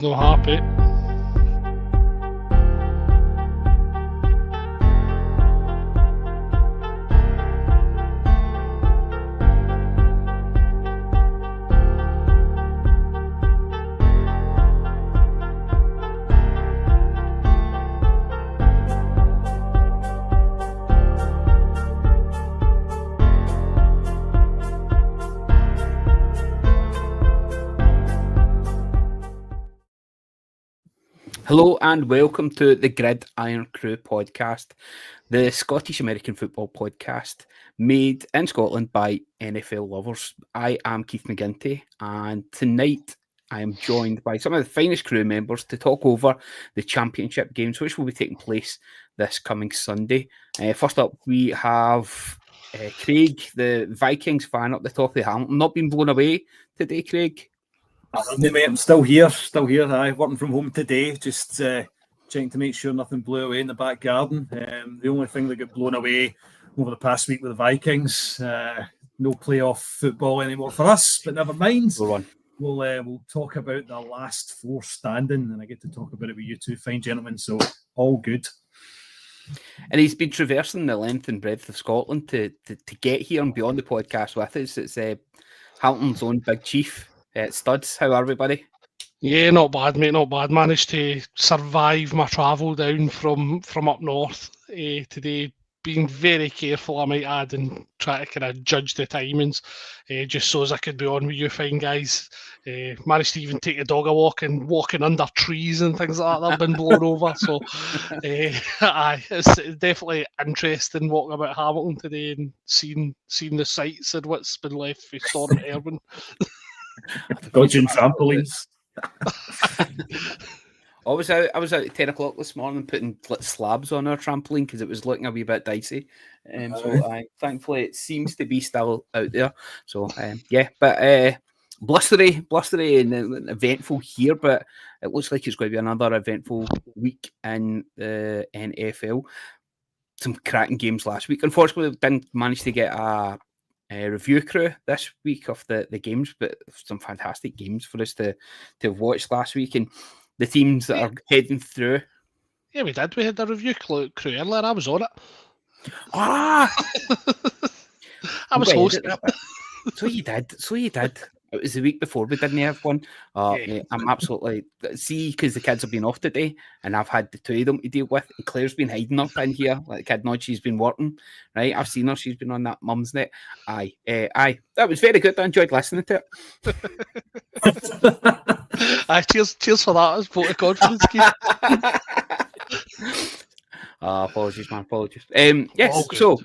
No happy. Hello and welcome to the Irn-Cru podcast, the Scottish American football podcast made in Scotland by NFL lovers. I am Keith McGinty, and tonight I am joined by some of the finest crew members to talk over the championship games, which will be taking place this coming Sunday. First up, we have Craig, the Vikings fan up the top of the Hamilton. Not been blown away today, Craig? Mate, I'm still here. I'm working from home today, just checking to make sure nothing blew away in the back garden. The only thing that got blown away over the past week with the Vikings, no playoff football anymore for us, but never mind. We'll talk about the last four standing, and I get to talk about it with you two fine gentlemen, so all good. And he's been traversing the length and breadth of Scotland to get here and beyond the podcast with us. It's Hamilton's own Big Chief. Studs, how are we, buddy? Yeah, not bad, mate, not bad. Managed to survive my travel down from up north today. Being very careful, I might add, and try to kind of judge the timings, just so as I could be on with you fine guys. Managed to even take a dog a walk and walking under trees and things like that have been blown over. So, it's definitely interesting walking about Hamilton today and seeing the sights and what's been left for Storm Erwin. Dodging trampolines. I was out at 10 o'clock this morning putting slabs on our trampoline because it was looking a wee bit dicey. Thankfully it seems to be still out there. So blustery and eventful here, but it looks like it's going to be another eventful week in the NFL. Some cracking games last week. Unfortunately, we didn't manage to get a review crew this week of the games, but some fantastic games for us to have watched last week, and the teams that are heading through. Yeah, we did. We had a review crew earlier. I was on it. I was hosting. So you did. It was the week before we didn't have one. Mate, I'm absolutely because the kids have been off today, and I've had the two of them to deal with. And Claire's been hiding up in here, like kid nod. She's been working, right? I've seen her. She's been on that mum's net. Aye. That was very good. I enjoyed listening to it. Cheers for that. Vote of confidence, Keith. Apologies, man. Apologies. Yes. So.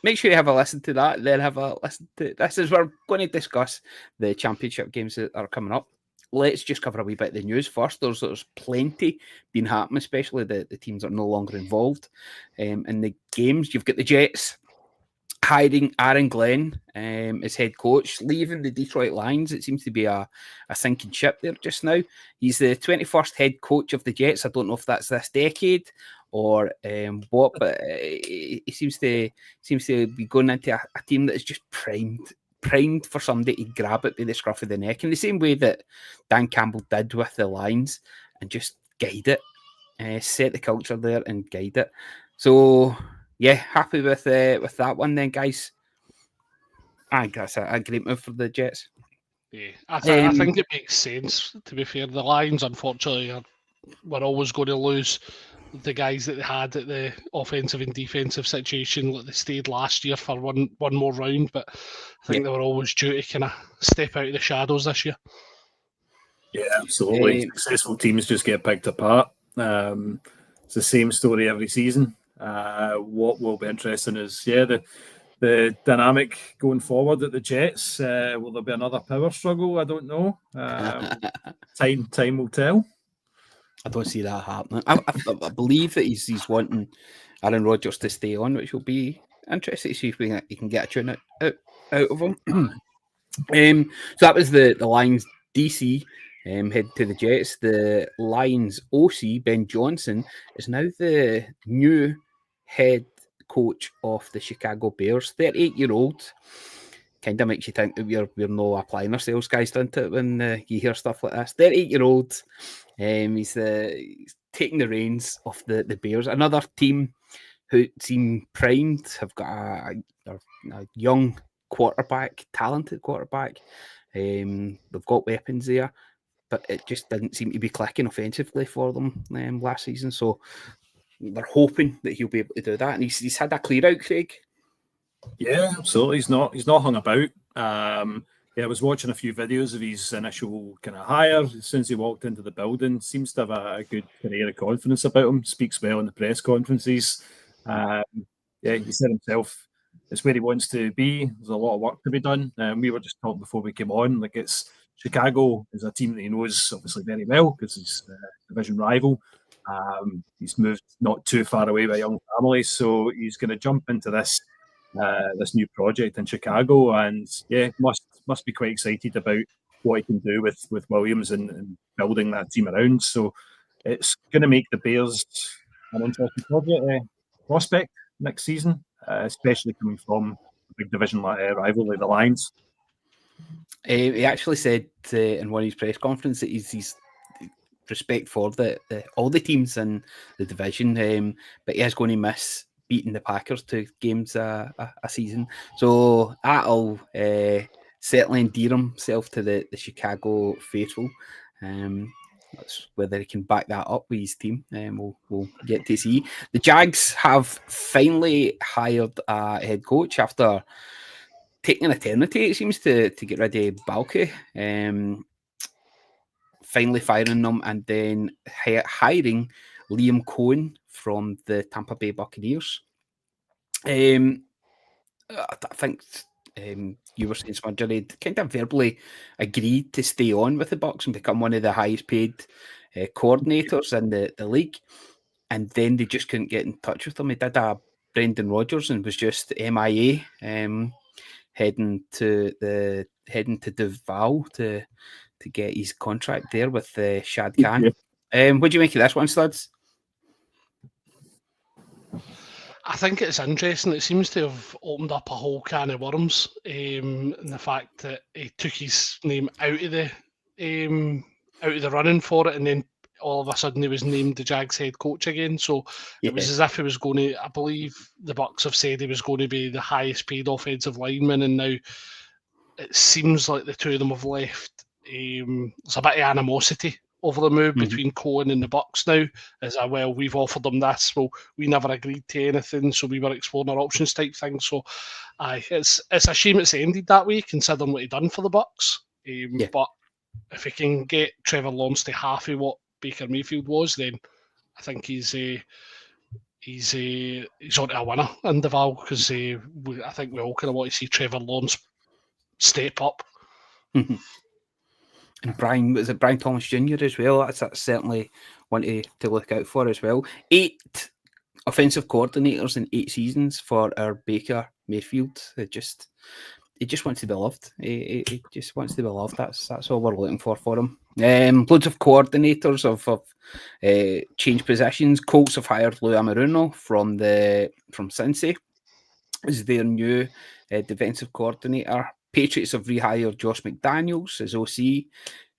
Make sure you have a listen to that, then have a listen to this as we're going to discuss the championship games that are coming up. Let's just cover a wee bit of the news first. There's plenty been happening, especially the teams that are no longer involved in the games. You've got the Jets hiring Aaron Glenn as head coach, leaving the Detroit Lions. It seems to be a sinking ship there just now. He's the 21st head coach of the Jets. I don't know if that's this decade or what, but he seems to be going into a team that is just primed for somebody to grab it by the scruff of the neck in the same way that Dan Campbell did with the Lions and just guide it, set the culture there and guide it. So yeah, happy with that one then, guys. I think that's a great move for the Jets. Yeah, I think it makes sense, to be fair. The Lions, unfortunately, were always going to lose the guys that they had at the offensive and defensive situation. Like they stayed last year for one more round, but I think they were always due to kind of step out of the shadows this year. Yeah, absolutely. Successful teams just get picked apart. It's the same story every season. What will be interesting is, the dynamic going forward at the Jets. Will there be another power struggle? I don't know. Time will tell. I don't see that happening. I believe that he's wanting Aaron Rodgers to stay on, which will be interesting to see if he can get a tune out of him. So that was the Lions DC head to the Jets. The Lions OC, Ben Johnson, is now the new head coach of the Chicago Bears. 38-year-old. Kind of makes you think that we're no applying ourselves, guys, doesn't it, when you hear stuff like this. 38-year-old He's taking the reins of the Bears. Another team who seem primed, have got a young quarterback, talented quarterback. They've got weapons there, but it just didn't seem to be clicking offensively for them last season. So they're hoping that he'll be able to do that. And he's had a clear out, Craig. Yeah, absolutely. He's not hung about. I was watching a few videos of his initial kind of hire as soon as he walked into the building. Seems to have a good air of confidence about him. Speaks well in the press conferences. He said himself, it's where he wants to be. There's a lot of work to be done. We were just talking before we came on, like it's Chicago is a team that he knows obviously very well because he's a division rival. He's moved not too far away by a young family, so he's going to jump into this new project in Chicago, and must be quite excited about what he can do with Williams and building that team around. So it's going to make the Bears an interesting prospect next season, especially coming from a big division rivalry, the Lions. He actually said in one of his press conferences that he's respect for all the teams in the division, but he is going to miss beating the Packers 2 games a season. So that'll certainly endear himself to the Chicago faithful. That's whether he can back that up with his team. We'll get to see. The Jags have finally hired a head coach after taking an eternity, it seems, to get rid of Balky. Finally firing them and then hiring Liam Cohen from the Tampa Bay Buccaneers. I think you were saying, Smudger, had kind of verbally agreed to stay on with the Bucs and become one of the highest paid coordinators in the league. And then they just couldn't get in touch with him. He did a Brendan Rodgers and was just MIA, heading to Duval to get his contract there with Shad Khan. What do you make of this one, Studs? I think it's interesting. It seems to have opened up a whole can of worms. And the fact that he took his name out of the running for it, and then all of a sudden he was named the Jags head coach again. So it was as if he was going to. I believe the Bucs have said he was going to be the highest paid offensive lineman, and now it seems like the two of them have left. There's a bit of animosity over the move between Cohen and the Bucs now. As we've offered them this, well, we never agreed to anything, so we were exploring our options type thing. So, it's a shame it's ended that way, considering what he done for the Bucs. But if he can get Trevor Lawrence to half of what Baker Mayfield was, then I think he's on to a winner in Duval, because I think we all kind of want to see Trevor Lawrence step up. And Brian Thomas Jr. as well? That's certainly one to look out for as well. 8 offensive coordinators in 8 seasons for our Baker Mayfield. He just wants to be loved. He just wants to be loved. That's all we're looking for him. Loads of coordinators have changed positions. Colts have hired Lou Anarumo from Cincy as their new defensive coordinator. Patriots have rehired Josh McDaniels as OC.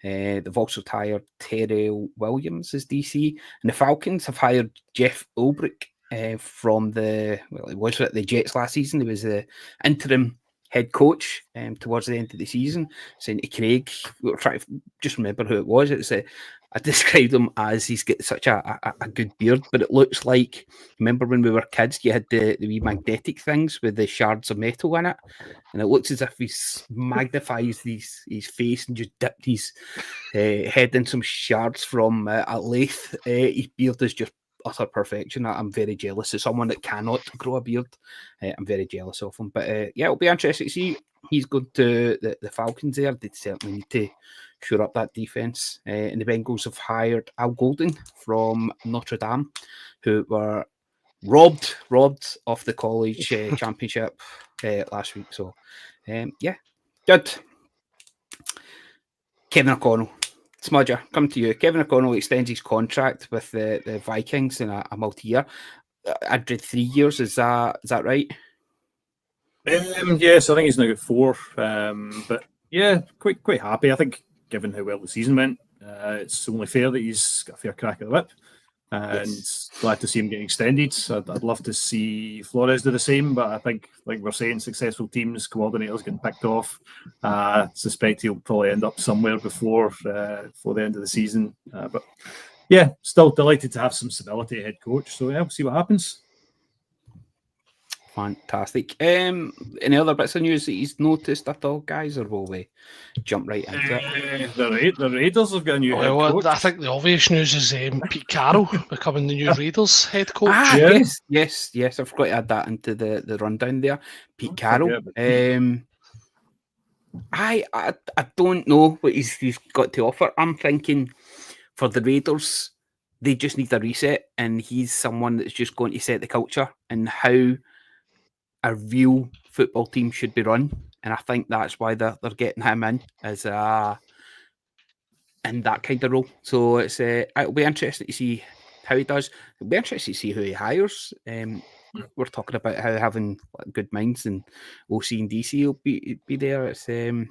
They've also hired Terrell Williams as DC. And the Falcons have hired Jeff Ulbrich from he was at the Jets last season. He was the interim head coach towards the end of the season. Saying to Craig, we were trying to just remember who it was. I described him as he's got such a good beard, but it looks like, remember when we were kids, you had the wee magnetic things with the shards of metal in it, and it looks as if he's magnifies his face and just dipped his head in some shards from a lathe. His beard is just utter perfection. I'm very jealous of someone that cannot grow a beard. I'm very jealous of him. But it'll be interesting to see. He's going to the Falcons there. They certainly need to shore up that defense. And the Bengals have hired Al Golden from Notre Dame, who were robbed of the college championship last week. So, good. Kevin O'Connell. Smudger, come to you. Kevin O'Connell extends his contract with the Vikings in a multi-year. I read 3 years. Is that right? Yes, I think he's now got 4. But yeah, quite happy. I think given how well the season went, It's only fair that he's got a fair crack at the whip. And glad to see him getting extended. I'd love to see Flores do the same, but I think, like we're saying, successful teams, coordinators getting picked off. I suspect he'll probably end up somewhere before the end of the season. But yeah, still delighted to have some stability at head coach. So yeah, we'll see what happens. Fantastic. Any other bits of news that he's noticed at all, guys, or will we jump right into it? The Raiders have got a new head coach. I think the obvious news is Pete Carroll becoming the new Raiders head coach. Yes. I forgot to add that into the rundown there. Pete Carroll. I don't know what he's got to offer. I'm thinking for the Raiders, they just need a reset, and he's someone that's just going to set the culture and how a real football team should be run, and I think that's why they're getting him in as in that kind of role. So it'll be interesting to see how he does. It'll be interesting to see who he hires. We're talking about how having good minds and OC and DC will be there. It's a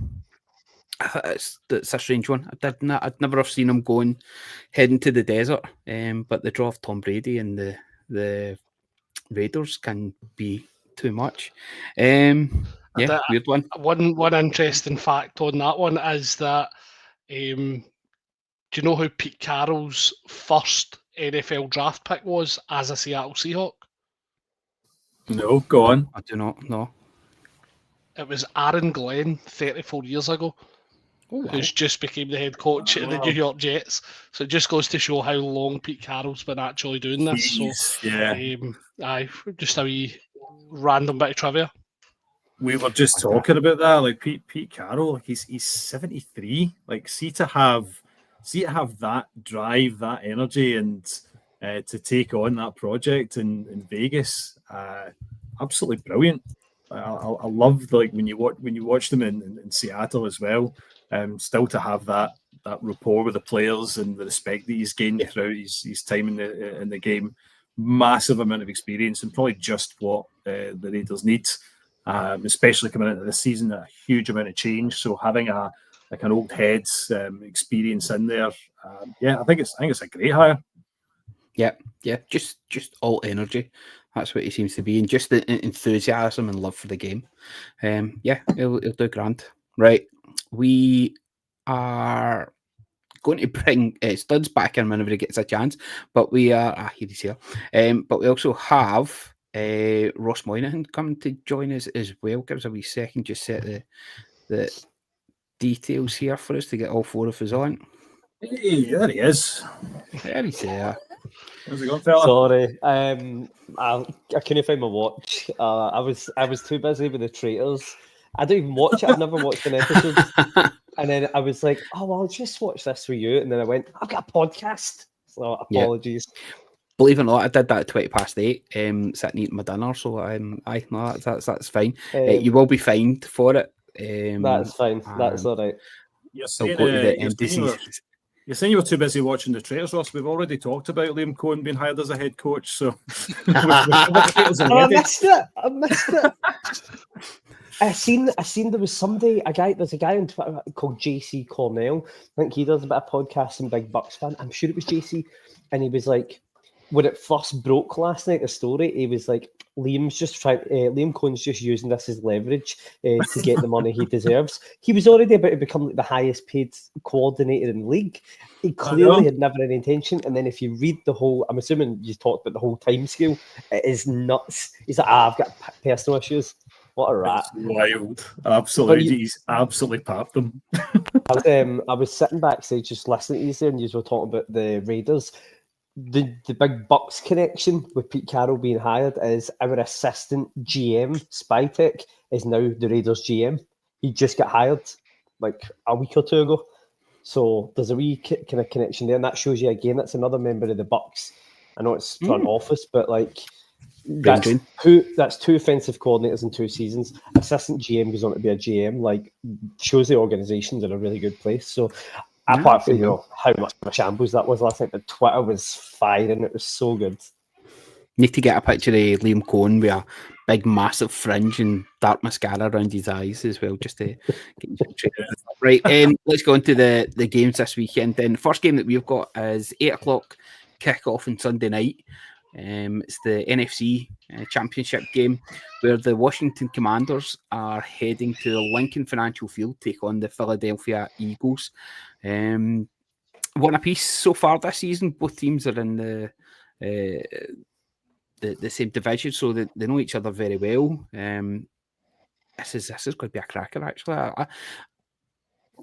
strange one. I'd never have seen him heading to the desert. But the draw of Tom Brady and the Raiders can be too much. Weird one. One interesting fact on that one is that do you know who Pete Carroll's first NFL draft pick was as a Seattle Seahawk? No, go on. I do not know. It was Aaron Glenn 34 years ago, who's just became the head coach of the New York Jets. So it just goes to show how long Pete Carroll's been actually doing this. Just a wee random bit of trivia. We were just talking about that, like Pete Carroll, like he's 73. Like see to have that drive, that energy, and to take on that project in Vegas, absolutely brilliant. I love when you watch them in Seattle as well. Still to have that rapport with the players and the respect that he's gained throughout his time in the game. Massive amount of experience and probably just what the Raiders need, especially coming into this season. A huge amount of change. So having an old head's experience in there, I think it's a great hire. Yeah, just all energy. That's what he seems to be, and just the enthusiasm and love for the game. He'll do grand. Right, we are going to bring Studs back in whenever he gets a chance, but we are here he's here. But we also have Ross Moynihan coming to join us as well. Give us a wee second, just set the details here for us to get all four of us on. Hey, there he is. There he's here. How's it going, fella? Sorry, I couldn't find my watch. I was too busy with the Traitors. I don't even watch it. I've never watched an episode. And then I was like, oh, well, I'll just watch this for you. And then I went, I've got a podcast. So apologies. Yeah. Believe it or not, I did that at 8:20, sitting eating my dinner. So that's fine. You will be fined for it. That's fine. That's all right. You're saying you were too busy watching the Traitors, Ross. We've already talked about Liam Cohen being hired as a head coach. So I missed it. I seen there was there's a guy on Twitter called JC Cornell. I think he does a bit of podcasting, big Bucks fan. I'm sure it was JC. And he was like, when it first broke last night, the story, he was like, Liam Cohen's just using this as leverage to get the money he deserves. He was already about to become like the highest paid coordinator in the league. He clearly had never any intention. And then if you read the whole, I'm assuming you talked about the whole time scale, it is nuts. He's like, I've got personal issues. What a rat. It's wild. Absolutely. He's absolutely papped them. I was sitting backstage just listening to you there, and you were talking about the Raiders. The big Bucks connection with Pete Carroll being hired is our assistant GM, Spytech, is now the Raiders GM. He just got hired like a week or two ago. So there's a wee kind of connection there, and that shows you again that's another member of the Bucks. I know it's front office, but like that's two offensive coordinators in 2 seasons. Assistant GM goes on to be a GM. Like shows the organization's in a really good place. So apart from how much of a shambles that was last night, the Twitter was firing. It was so good. Need to get a picture of Liam Cohen with a big, massive fringe and dark mascara around his eyes as well, just to get Right, let's go into the games this weekend. Then the first game that we've got is 8:00 kick-off on Sunday night. It's the NFC Championship game where the Washington Commanders are heading to the Lincoln Financial Field to take on the Philadelphia Eagles. One apiece so far this season. Both teams are in the same division, so they know each other very well. This is going to be a cracker, actually.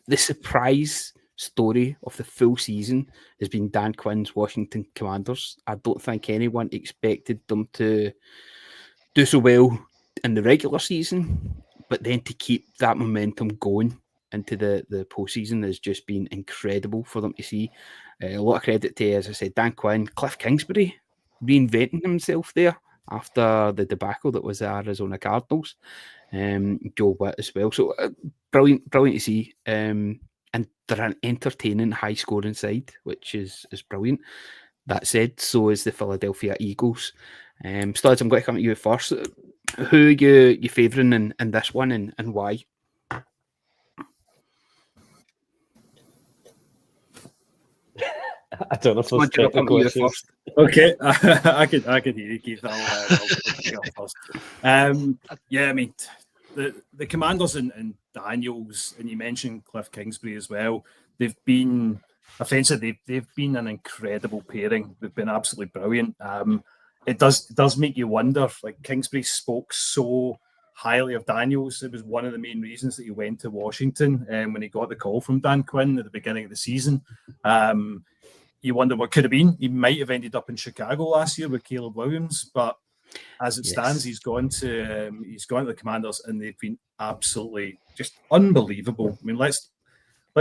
The surprise story of the full season has been Dan Quinn's Washington Commanders. I don't think anyone expected them to do so well in the regular season, but then to keep that momentum going into the postseason has just been incredible for them to see. A lot of credit to, as I said, Dan Quinn, Cliff Kingsbury reinventing himself there after the debacle that was the Arizona Cardinals. Joe Witt as well. So brilliant to see. And they're an entertaining, high-scoring side, which is brilliant. That said, so is the Philadelphia Eagles. Studs, I'm going to come at you first. Who are you favouring in this one and why? I don't know if there's technical issues. Okay, I could hear you, Keith. I'll first. Yeah, I mean, the Commanders and Daniels, and you mentioned Cliff Kingsbury as well. They've been offensive. They've been an incredible pairing. They've been absolutely brilliant. It does make you wonder. Like, Kingsbury spoke so highly of Daniels. It was one of the main reasons that he went to Washington when he got the call from Dan Quinn at the beginning of the season. You wonder what could have been. He might have ended up in Chicago last year with Caleb Williams, but as it stands, he's gone to the Commanders, and they've been absolutely just unbelievable. I mean, let's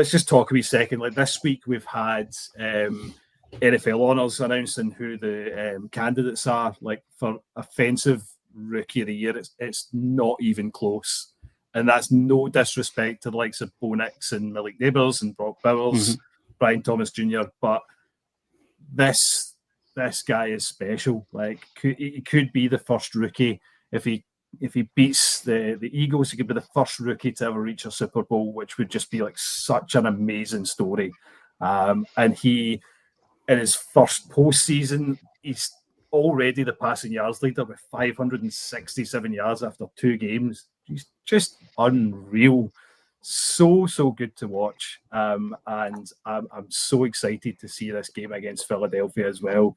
just talk a wee second. Like, this week we've had NFL honors announcing who the candidates are. Like, for offensive rookie of the year, it's not even close, and that's no disrespect to the likes of Bo Nix and Malik Neighbors and Brock Bowers, Brian Thomas Jr., but this guy is special. Like, he could be the first rookie if he beats the Eagles. He could be the first rookie to ever reach a Super Bowl, which would just be like such an amazing story. And he, in his first postseason, he's already the passing yards leader with 567 yards after 2 games. He's just unreal. So good to watch, and I'm so excited to see this game against Philadelphia as well.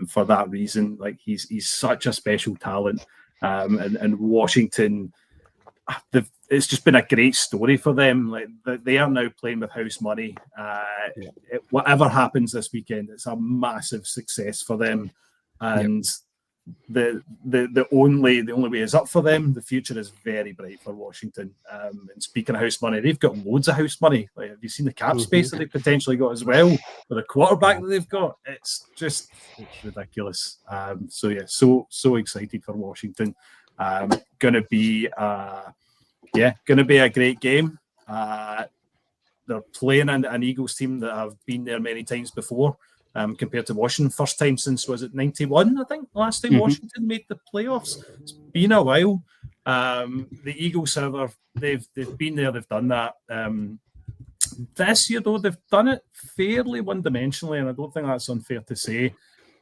For that reason, like, he's such a special talent, and Washington, it's just been a great story for them. Like, they are now playing with house money. Whatever happens this weekend, it's a massive success for them, and the only way is up for them. The future is very bright for Washington. And speaking of house money, they've got loads of house money. Like, have you seen the cap space that they potentially got as well for the quarterback that they've got? It's ridiculous. So excited for Washington. Gonna be a great game. They're playing an Eagles team that have been there many times before. Compared to Washington, first time since, was it 91, I think, last time Washington made the playoffs. It's been a while. The Eagles, however, they've been there, they've done that. This year, though, they've done it fairly one-dimensionally, and I don't think that's unfair to say.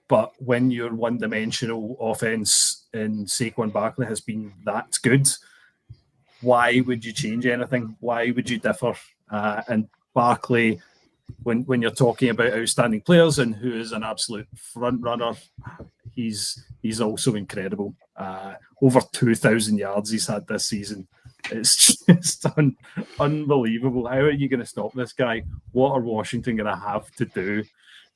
But when your one-dimensional offense in Saquon Barkley has been that good, why would you change anything? Why would you differ? And Barkley, when you're talking about outstanding players and who is an absolute front runner, he's also incredible. Over 2,000 yards he's had this season. It's just unbelievable. How are you going to stop this guy? What are Washington going to have to do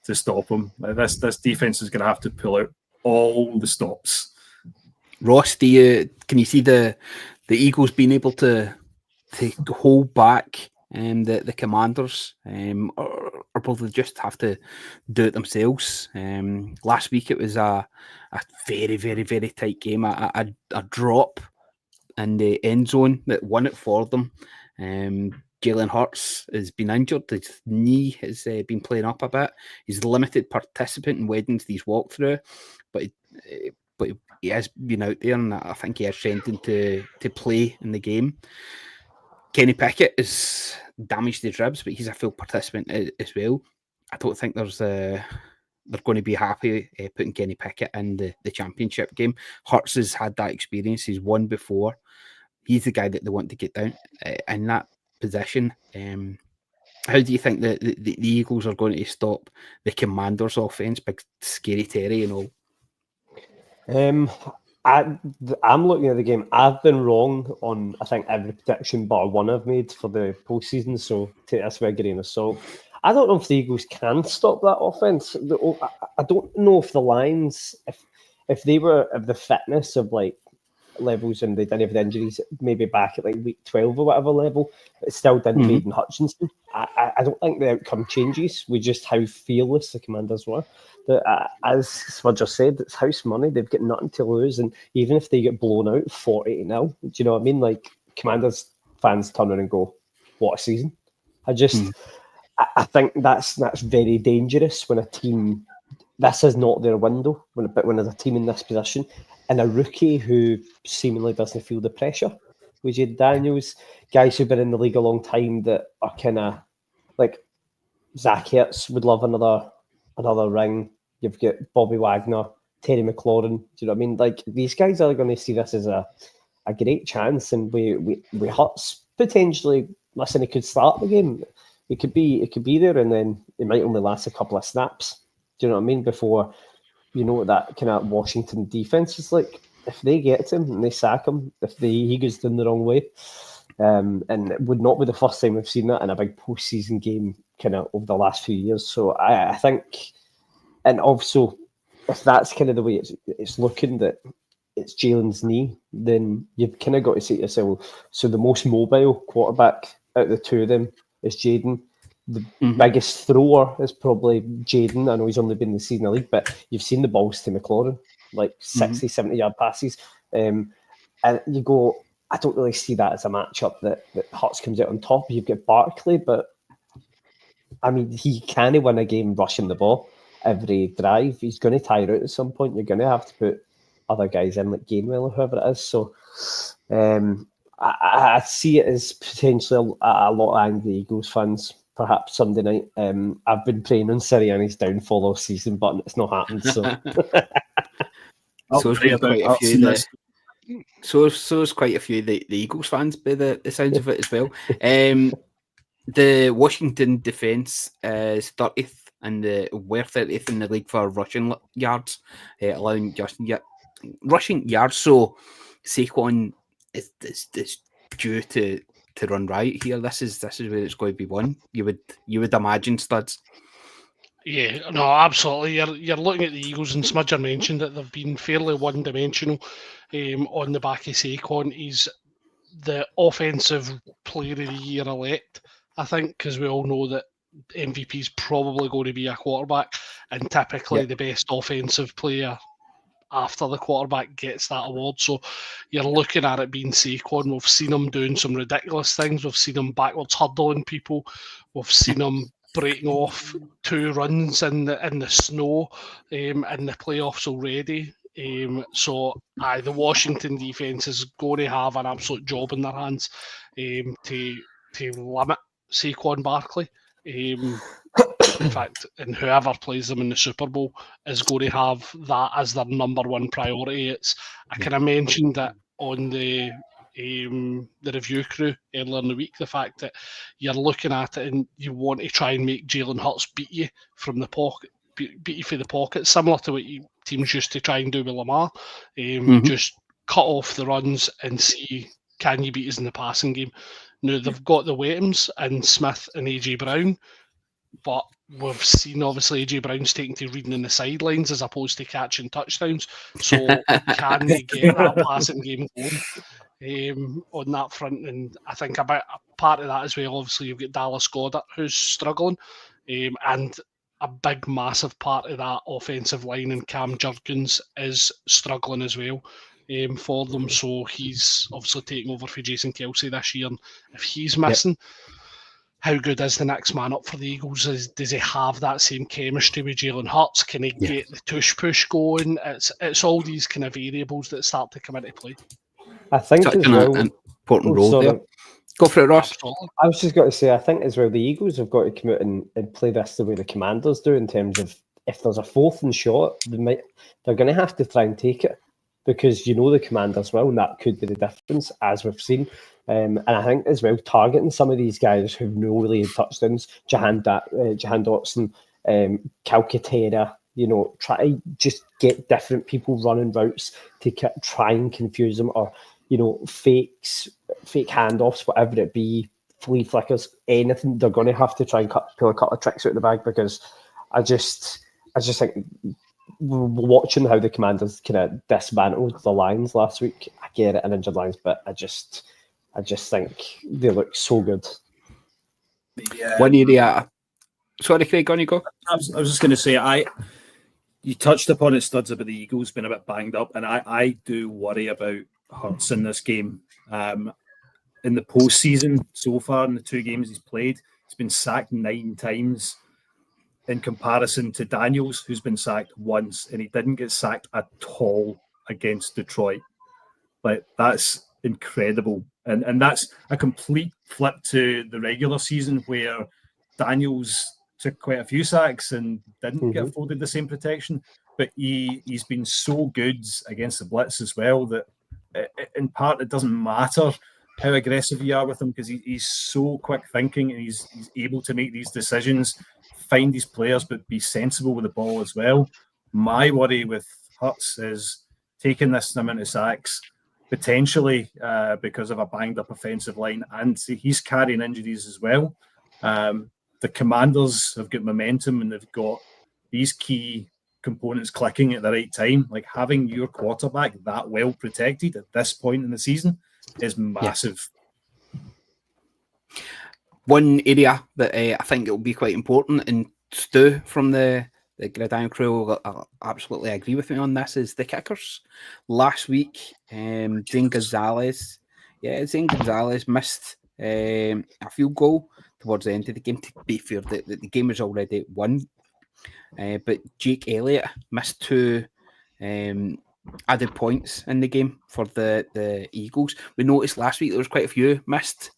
to stop him? This defense is going to have to pull out all the stops. Ross, can you see the Eagles being able to hold back the Commanders, or will they just have to do it themselves? Last week it was a very, very, very tight game, a drop in the end zone that won it for them. Jalen Hurts has been injured. His knee has been playing up a bit. He's a limited participant in Wednesday's walkthrough, but he has been out there, and I think he is trending to play in the game. Kenny Pickett is damaged his ribs, but he's a full participant as well. I don't think they're going to be happy putting Kenny Pickett in the championship game. Hurts has had that experience. He's won before. He's the guy that they want to get down in that position. How do you think the Eagles are going to stop the Commanders' offense, big scary Terry and all? I'm looking at the game. I've been wrong on, I think, every prediction but one I've made for the postseason, so take this with a grain of salt. I don't know if the Eagles can stop that offense. I don't know if the Lions, if they were of the fitness of like levels and they didn't have the injuries, maybe back at like week 12 or whatever level, but it still didn't Aiden Hutchinson. I don't think the outcome changes with just how fearless the Commanders were. But as Smudger said, it's house money. They've got nothing to lose, and even if they get blown out 40-0, do you know what I mean? Like, Commanders fans turn around and go, "What a season!" I think that's very dangerous when a team. This is not their window when there's a team in this position and a rookie who seemingly doesn't feel the pressure. With Jade Daniels, guys who've been in the league a long time that are kind of like Zach Ertz would love another ring. You've got Bobby Wagner, Terry McLaurin. Do you know what I mean? Like, these guys are going to see this as a great chance, and we Hurts potentially. Listen, he could start the game. It could be there, and then it might only last a couple of snaps. Do you know what I mean? Before you know what that kind of Washington defense is like. If they get to him and they sack him, if he goes down the wrong way, and it would not be the first time we've seen that in a big postseason game kind of over the last few years. So I think, and also if that's kind of the way it's looking, that it's Jalen's knee, then you've kind of got to say to yourself, so the most mobile quarterback out of the two of them is Jaden. The biggest thrower is probably Jaden. I know he's only been in the season league, but you've seen the balls to McLaurin, like 60, 70-yard passes. And you go, I don't really see that as a matchup that Hurts comes out on top. You've got Barkley, but I mean, he can win a game rushing the ball every drive. He's going to tire out at some point. You're going to have to put other guys in, like Gainwell or whoever it is. So I see it as potentially a lot of angry Eagles fans. Perhaps Sunday night. I've been praying on Sirianni's downfall all season, but it's not happened. So, so it's quite a few of the Eagles fans by the sounds of it as well. The Washington defense is 30th, and we're 30th in the league for rushing yards, allowing rushing yards. So Saquon is due to run right here. This is where it's going to be won. You would imagine, Studs. Yeah, no, absolutely. You're looking at the Eagles, and Smudger mentioned that they've been fairly one-dimensional on the back of Saquon. He's the offensive player of the year elect, I think, because we all know that MVP is probably going to be a quarterback, and typically the best offensive player after the quarterback gets that award. So you're looking at it being Saquon. We've seen him doing some ridiculous things. We've seen him backwards hurdling people. We've seen him breaking off 2 runs in the snow in the playoffs already. So the Washington defense is going to have an absolute job in their hands to limit Saquon Barkley. In fact, and whoever plays them in the Super Bowl is going to have that as their number one priority. I kind of mentioned that on the review crew earlier in the week, the fact that you're looking at it and you want to try and make Jalen Hurts beat you from the pocket, beat you for the pocket, similar to what teams used to try and do with Lamar. Just cut off the runs and see, can you beat us in the passing game? Now, they've got the Waitums and Smith and AJ Brown, but we've seen obviously AJ Brown's taking to reading in the sidelines as opposed to catching touchdowns. So can they get that passing game going on that front? And I think about a part of that as well, obviously you've got Dallas Goedert who's struggling, and a big massive part of that offensive line, and Cam Jurgens is struggling as well for them. So he's obviously taking over for Jason Kelce this year, and if he's missing, how good is the next man up for the Eagles? Does he have that same chemistry with Jalen Hurts? Can he get the tush-push going? It's all these kind of variables that start to come into play. I think as well, an important role there. Go for it, Ross. Absolutely. I was just going to say, I think as well, the Eagles have got to come out and play this the way the Commanders do, in terms of if there's a 4th and short, they're going to have to try and take it, because the Commanders will, and that could be the difference, as we've seen. And I think as well, targeting some of these guys who've no really had touchdowns, Jahan Dotson, Calcaterra, try to just get different people running routes to try and confuse them, or fake handoffs, whatever it be, flea flickers, anything. They're going to have to try and pull a couple of tricks out of the bag, because I just think, watching how the Commanders kind of dismantled the Lions last week, I get it, an injured Lions, but I just think they look so good. One area. Sorry, Craig, on you go. I was just going to say, you touched upon it, Studs, about the Eagles being a bit banged up, and I do worry about Hurts in this game. In the postseason so far, in the 2 games he's played, he's been sacked 9 times, in comparison to Daniels, who's been sacked once, and he didn't get sacked at all against Detroit. Like, that's incredible. And that's a complete flip to the regular season, where Daniels took quite a few sacks and didn't get afforded the same protection. But he's been so good against the blitz as well, that in part it doesn't matter how aggressive you are with him, because he's so quick thinking, and he's able to make these decisions, find these players, but be sensible with the ball as well. My worry with Hurts is taking this amount of sacks, potentially because of a banged up offensive line, and he's carrying injuries as well. The Commanders have got momentum, and they've got these key components clicking at the right time. Like, having your quarterback that well protected at this point in the season is massive. Yeah. One area that I think it will be quite important, and Stu from the Gridiron Crew will absolutely agree with me on this, is the kickers. Last week, Zane Gonzalez missed a field goal towards the end of the game. To be fair, the game was already won. But Jake Elliott missed 2 added points in the game for the Eagles. We noticed last week there was quite a few missed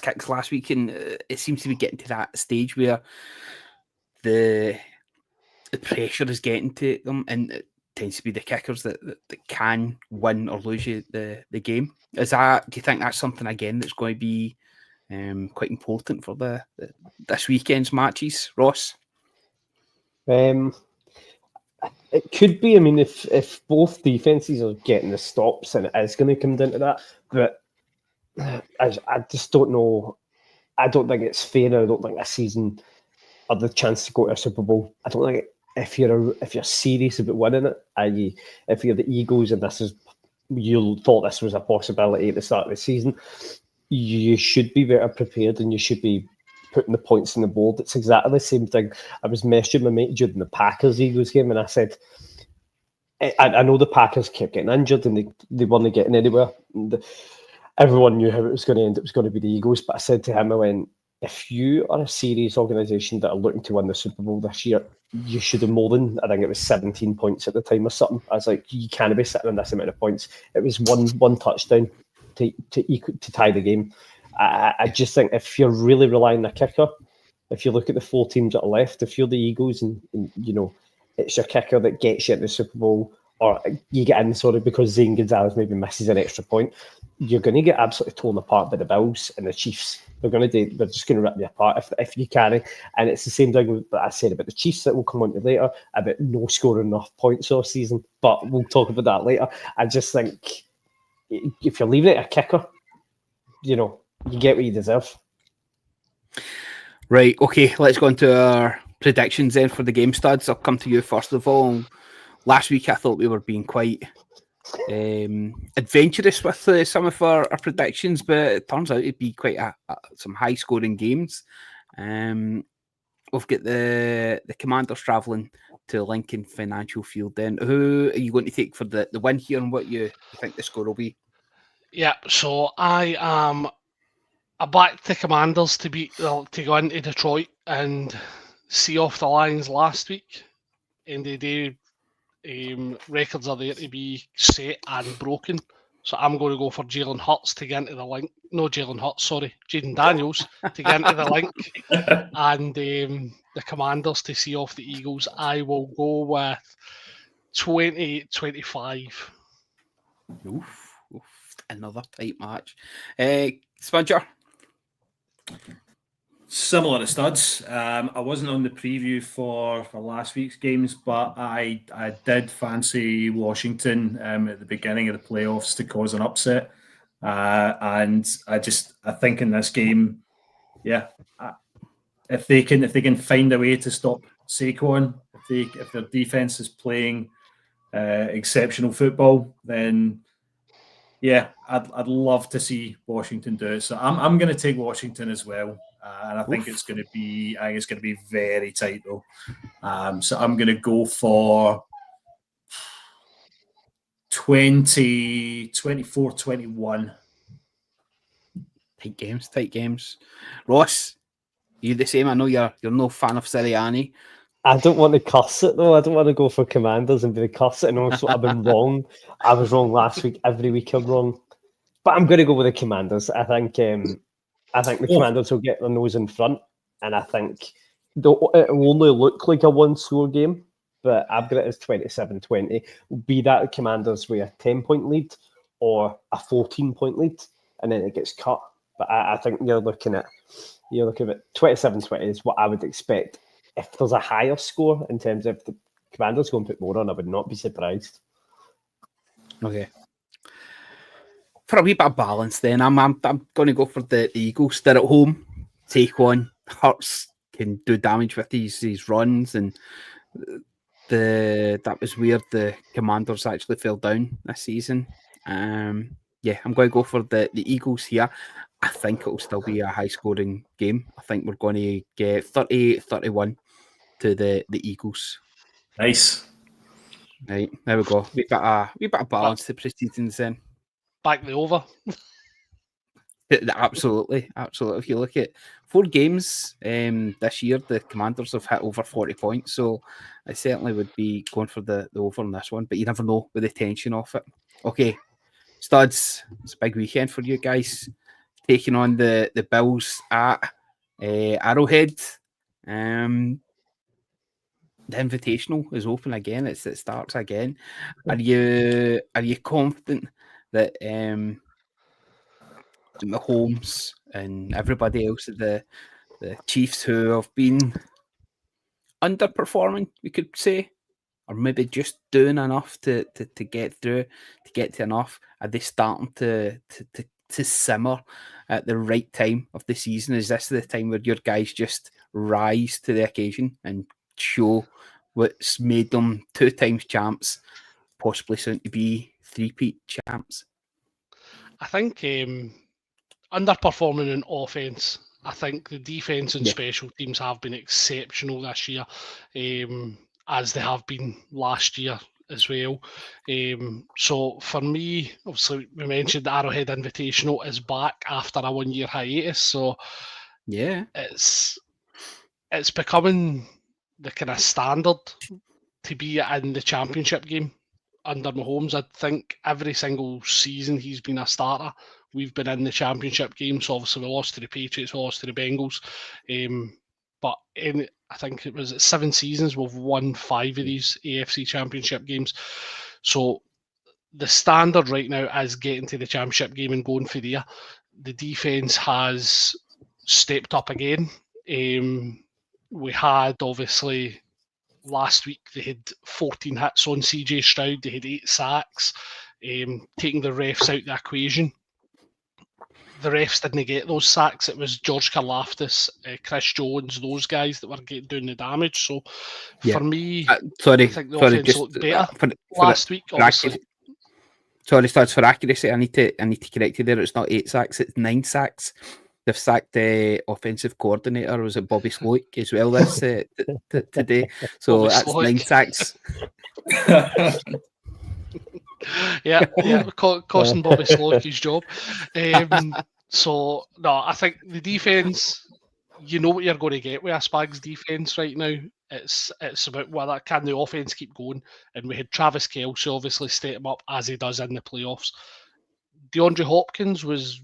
kicks last week, and it seems to be getting to that stage where the pressure is getting to them, and it tends to be the kickers that can win or lose you the game. Do you think that's something again that's going to be quite important for this weekend's matches, Ross? It could be. I mean, if both defenses are getting the stops, and it is going to come down to that. But I just don't know. I don't think it's fair. I don't think this season, or the chance to go to a Super Bowl, I don't think if you're serious about winning it, i.e., if you're the Eagles and you thought this was a possibility at the start of the season, you should be better prepared, and you should be putting the points on the board. It's exactly the same thing. I was messaging my mate during the Packers-Eagles game, and I said, I know the Packers kept getting injured, and they weren't getting anywhere. Everyone knew how it was going to end. It was going to be the Eagles. But I said to him, I went, if you are a serious organisation that are looking to win the Super Bowl this year, you should have more than, I think it was 17 points at the time or something. I was like, you can't be sitting on this amount of points. It was one touchdown to tie the game. I just think if you're really relying on a kicker, if you look at the 4 teams that are left, if you're the Eagles and it's your kicker that gets you at the Super Bowl, or you get in, because Zane Gonzalez maybe misses an extra point, you're going to get absolutely torn apart by the Bills and the Chiefs. They're just going to rip you apart if you carry. And it's the same thing that I said about the Chiefs that we'll come on to later, about no scoring enough points all season. But we'll talk about that later. I just think if you're leaving it a kicker, you get what you deserve. Right, okay, let's go into our predictions then for the game, Studs. I'll come to you first of all. Last week I thought we were being quite adventurous with some of our predictions, but it turns out it'd be quite some high-scoring games. We've got the Commanders travelling to Lincoln Financial Field then. Who are you going to take for the win here, and what you think the score will be? Yeah, so I backed the Commanders to go into Detroit and see off the Lions last week. End of the day, records are there to be set and broken. So I'm going to go for Jalen Hurts to get into the link. No, Jalen Hurts, sorry. Jaden Daniels to get into the link. And the Commanders to see off the Eagles. I will go with 20-25. Oof, another tight match. Spudger? Similar to Studs. I wasn't on the preview for last week's games, but I did fancy Washington at the beginning of the playoffs to cause an upset. And I think in this game, if they can find a way to stop Saquon, if their defense is playing exceptional football, then I'd love to see Washington do it. So I'm going to take Washington as well, and I think it's going to be very tight though. So I'm going to go for 24-21. Tight games. Ross, you the same? I know you're no fan of Sirianni. I don't want to cuss it though. I don't want to go for Commanders and be the cuss it. And also, I've been wrong. I was wrong last week. Every week I'm wrong. But I'm going to go with the Commanders. I think the Commanders will get their nose in front, and I think it will only look like a one-score game. But I've got it as 27-20. Be that Commanders with a 10-point lead or a 14-point lead, and then it gets cut. But I think you're looking at 27-20 is what I would expect. If there's a higher score in terms of the Commanders going to put more on, I would not be surprised. Okay. For a wee bit of balance, then I'm going to go for the Eagles. They're at home. Saquon Hurts can do damage with these runs, and that was weird. The Commanders actually fell down this season. I'm going to go for the Eagles here. I think it will still be a high-scoring game. I think we're going to get 38-31 to the Eagles. Nice. Right, there we go. We got a balance to proceedings then. Back the over. Absolutely. If you look at 4 games this year, the Commanders have hit over 40 points. So I certainly would be going for the over on this one. But you never know with the tension of it. Okay, Studs, it's a big weekend for you guys. Taking on the Bills at Arrowhead. The Invitational is open again. It starts again. Are you confident that Mahomes and everybody else at the Chiefs who have been underperforming, we could say, or maybe just doing enough to get through, to get to enough? Are they starting to simmer at the right time of the season? Is this the time where your guys just rise to the occasion and show what's made them 2 times champs, possibly soon to be 3-peat champs? I think underperforming in offense. I think the defense and special teams have been exceptional this year, as they have been last year as well. So for me, obviously, we mentioned the Arrowhead Invitational is back after a 1-year hiatus. So it's becoming the kind of standard to be in the championship game under Mahomes. I think every single season he's been a starter, we've been in the championship game. So obviously we lost to the Patriots, we lost to the Bengals. But I think it was 7 seasons, we've won 5 of these AFC championship games. So the standard right now is getting to the championship game and going for there. The defense has stepped up again. We had, obviously, last week they had 14 hits on CJ Stroud. They had 8 sacks, taking the refs out of the equation. The refs didn't get those sacks. It was George Karlaftis, Chris Jones, those guys that were doing the damage. So for me, I think the offense looked better last week. Obviously. Sorry, Studs, for accuracy, I need to correct you there. It's not 8 sacks; it's 9 sacks. They've sacked the offensive coordinator, was it Bobby Sloik, as well this today. So Bobby that's Sloik. 9 sacks. Costing Bobby Sloik his job. So no, I think the defense, you know what you're going to get with a Spags defense right now. It's about whether can the offense keep going, and we had Travis Kelce obviously set him up as he does in the playoffs. DeAndre Hopkins was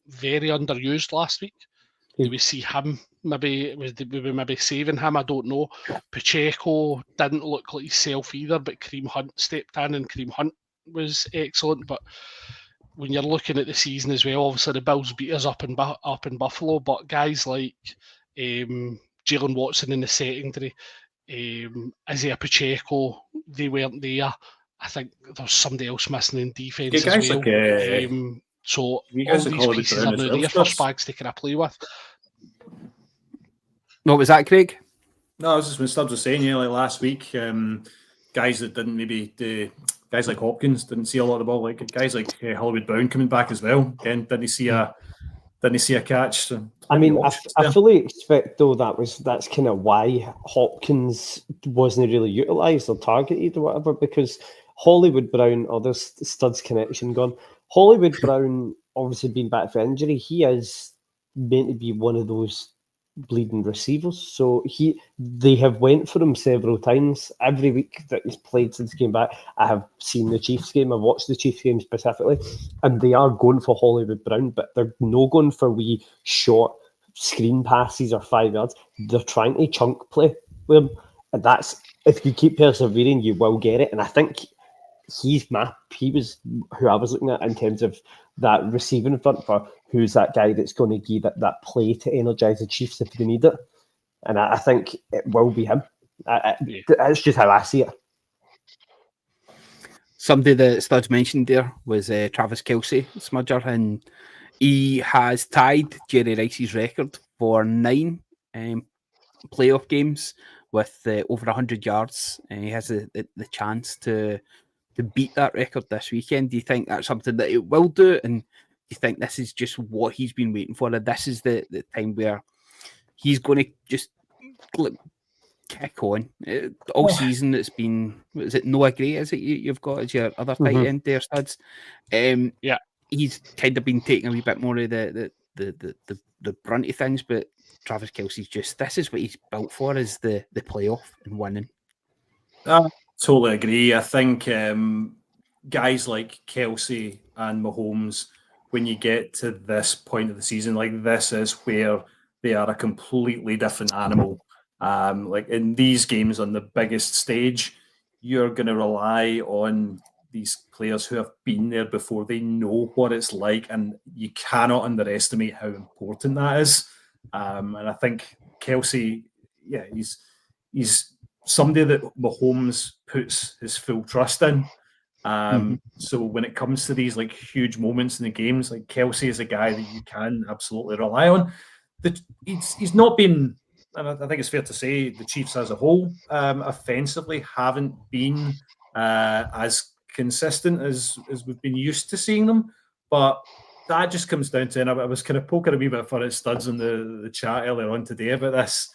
very underused last week. Do we see him? Maybe maybe saving him. I don't know. Pacheco didn't look like himself either, but Kareem Hunt stepped in, and Kareem Hunt was excellent. But when you're looking at the season as well, obviously the Bills beat us up in Buffalo, but guys like Jalen Watson in the secondary, Isaiah Pacheco, they weren't there. I think there's somebody else missing in defence as well. So all these pieces are now there for Spags to kind of play with. What was that, Craig? No, I was just when Stubbs was saying, like last week, guys that didn't guys like Hopkins didn't see a lot of the ball, like guys like Hollywood Brown coming back as well. Again, didn't see a catch. So I mean, I fully expect though that's kind of why Hopkins wasn't really utilised or targeted or whatever, because Hollywood Brown, or there's Studs connection gone. Hollywood Brown obviously been back for injury. He is meant to be one of those bleeding receivers. So they have went for him several times. Every week that he's played since he came back, I have seen the Chiefs game. I've watched the Chiefs game specifically, and they are going for Hollywood Brown, but they're no going for wee short screen passes or 5 yards. They're trying to chunk play with him, and that's, if you keep persevering, you will get it. And I think he was who I was looking at in terms of that receiving front for who's that guy that's going to give that play to energise the Chiefs if they need it. And I think it will be him. That's just how I see it. Somebody that Studs mentioned there was Travis Kelce, Smudger, and he has tied Jerry Rice's record for 9 playoff games with over 100 yards. And he has the chance to beat that record this weekend. Do you think that's something that it will do? And do you think this is just what he's been waiting for? And this is the time where he's going to just kick on. All season it's been, is it Noah Gray, is it you've got as your other tight end there, Studs? Yeah. He's kind of been taking a wee bit more of the brunt of things, but Travis Kelce's just, this is what he's built for, is the playoff and winning. Totally agree. I think guys like Kelce and Mahomes, when you get to this point of the season, like this is where they are a completely different animal. Like in these games on the biggest stage, you're going to rely on these players who have been there before. They know what it's like, and you cannot underestimate how important that is. And I think Kelce, he's somebody that Mahomes puts his full trust in. So when it comes to these like huge moments in the games, like Kelce is a guy that you can absolutely rely on. He's not been, and I think it's fair to say, the Chiefs as a whole offensively haven't been as consistent as we've been used to seeing them. But that just comes down to, and I was kind of poking a wee bit for it, Studs, in the chat earlier on today about this.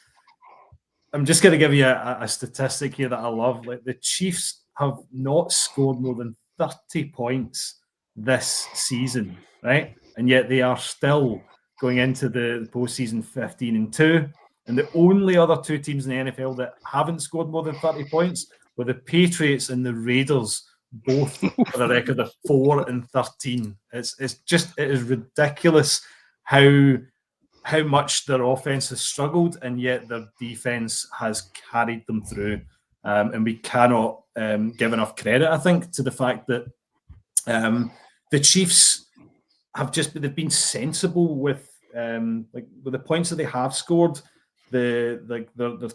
I'm just going to give you a statistic here that I love. Like, the Chiefs have not scored more than 30 points this season, right? And yet they are still going into the postseason 15-2. And the only other two teams in the NFL that haven't scored more than 30 points were the Patriots and the Raiders, both with a record of 4-13. It is ridiculous how much their offense has struggled, and yet their defense has carried them through. And we cannot give enough credit, I think, to the fact that the Chiefs they've been sensible with the points that they have scored. Their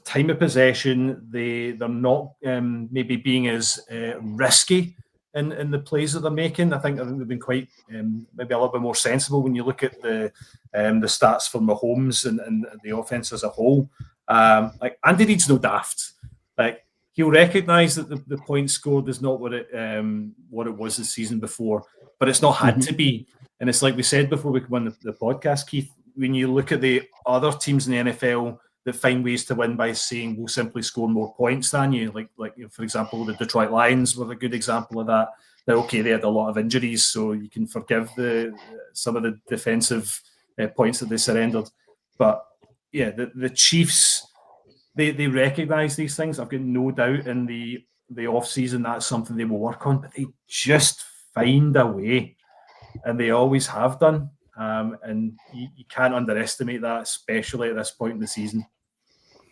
time of possession, they're not maybe being as risky in the plays that they're making. I think they've been quite maybe a little bit more sensible when you look at the stats for Mahomes and the offense as a whole. Like, Andy Reid's no daft. Like, he'll recognise that the points scored is not what it was the season before, but it's not had to be. And it's like we said before we won the podcast, Keith, when you look at the other teams in the NFL that find ways to win by saying we'll simply score more points than you, like for example, the Detroit Lions were a good example of that. Now, okay, they had a lot of injuries, so you can forgive some of the defensive points that they surrendered. But yeah, the Chiefs, they recognise these things. I've got no doubt in the off season that's something they will work on, but they just find a way and they always have done. And you can't underestimate that, especially at this point in the season.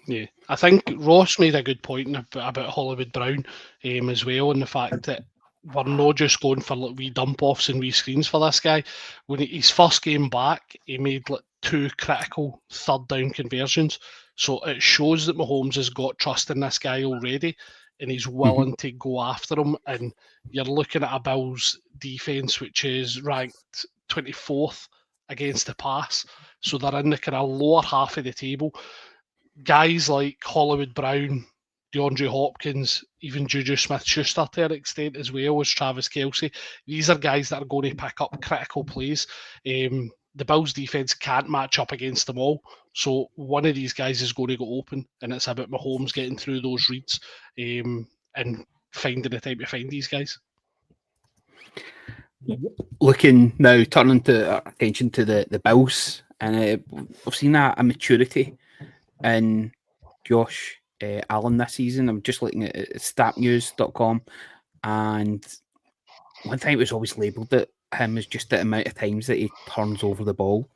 Yeah, I think Ross made a good point about Hollywood Brown as well, and the fact that we're not just going for like wee dump offs and wee screens for this guy. When his first game back, he made like 2 critical third down conversions, so it shows that Mahomes has got trust in this guy already, and he's willing to go after him. And you're looking at a Bills defense which is ranked 24th against the pass, so they're in the kind of lower half of the table. Guys like Hollywood Brown, DeAndre Hopkins, even Juju Smith-Schuster to an extent, as well as Travis Kelce. These are guys that are going to pick up critical plays. The Bills defense can't match up against them all, so one of these guys is going to go open, and it's about Mahomes getting through those reads and finding the time to find these guys. Looking now, turning to attention to the Bills, and we've seen a maturity in Josh Allen this season. I'm just looking at statnews.com, and one thing it was always labelled at him is just the amount of times that he turns over the ball.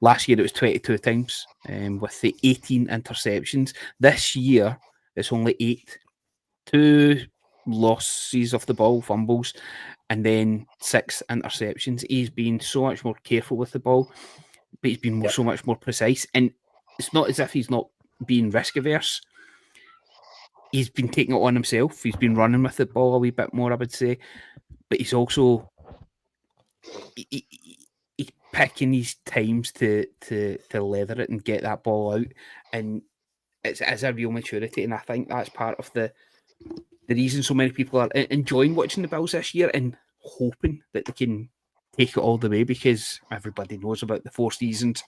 Last year it was 22 times with the 18 interceptions. This year it's only 8. 2 losses of the ball, fumbles, and then 6 interceptions. He's been so much more careful with the ball, but he's been so much more precise. And it's not as if he's not being risk averse. He's been taking it on himself. He's been running with the ball a wee bit more, I would say. But he's also he's picking his times to leather it and get that ball out. And it's a real maturity. And I think that's part of the reason so many people are enjoying watching the Bills this year and hoping that they can take it all the way, because everybody knows about the 4 seasons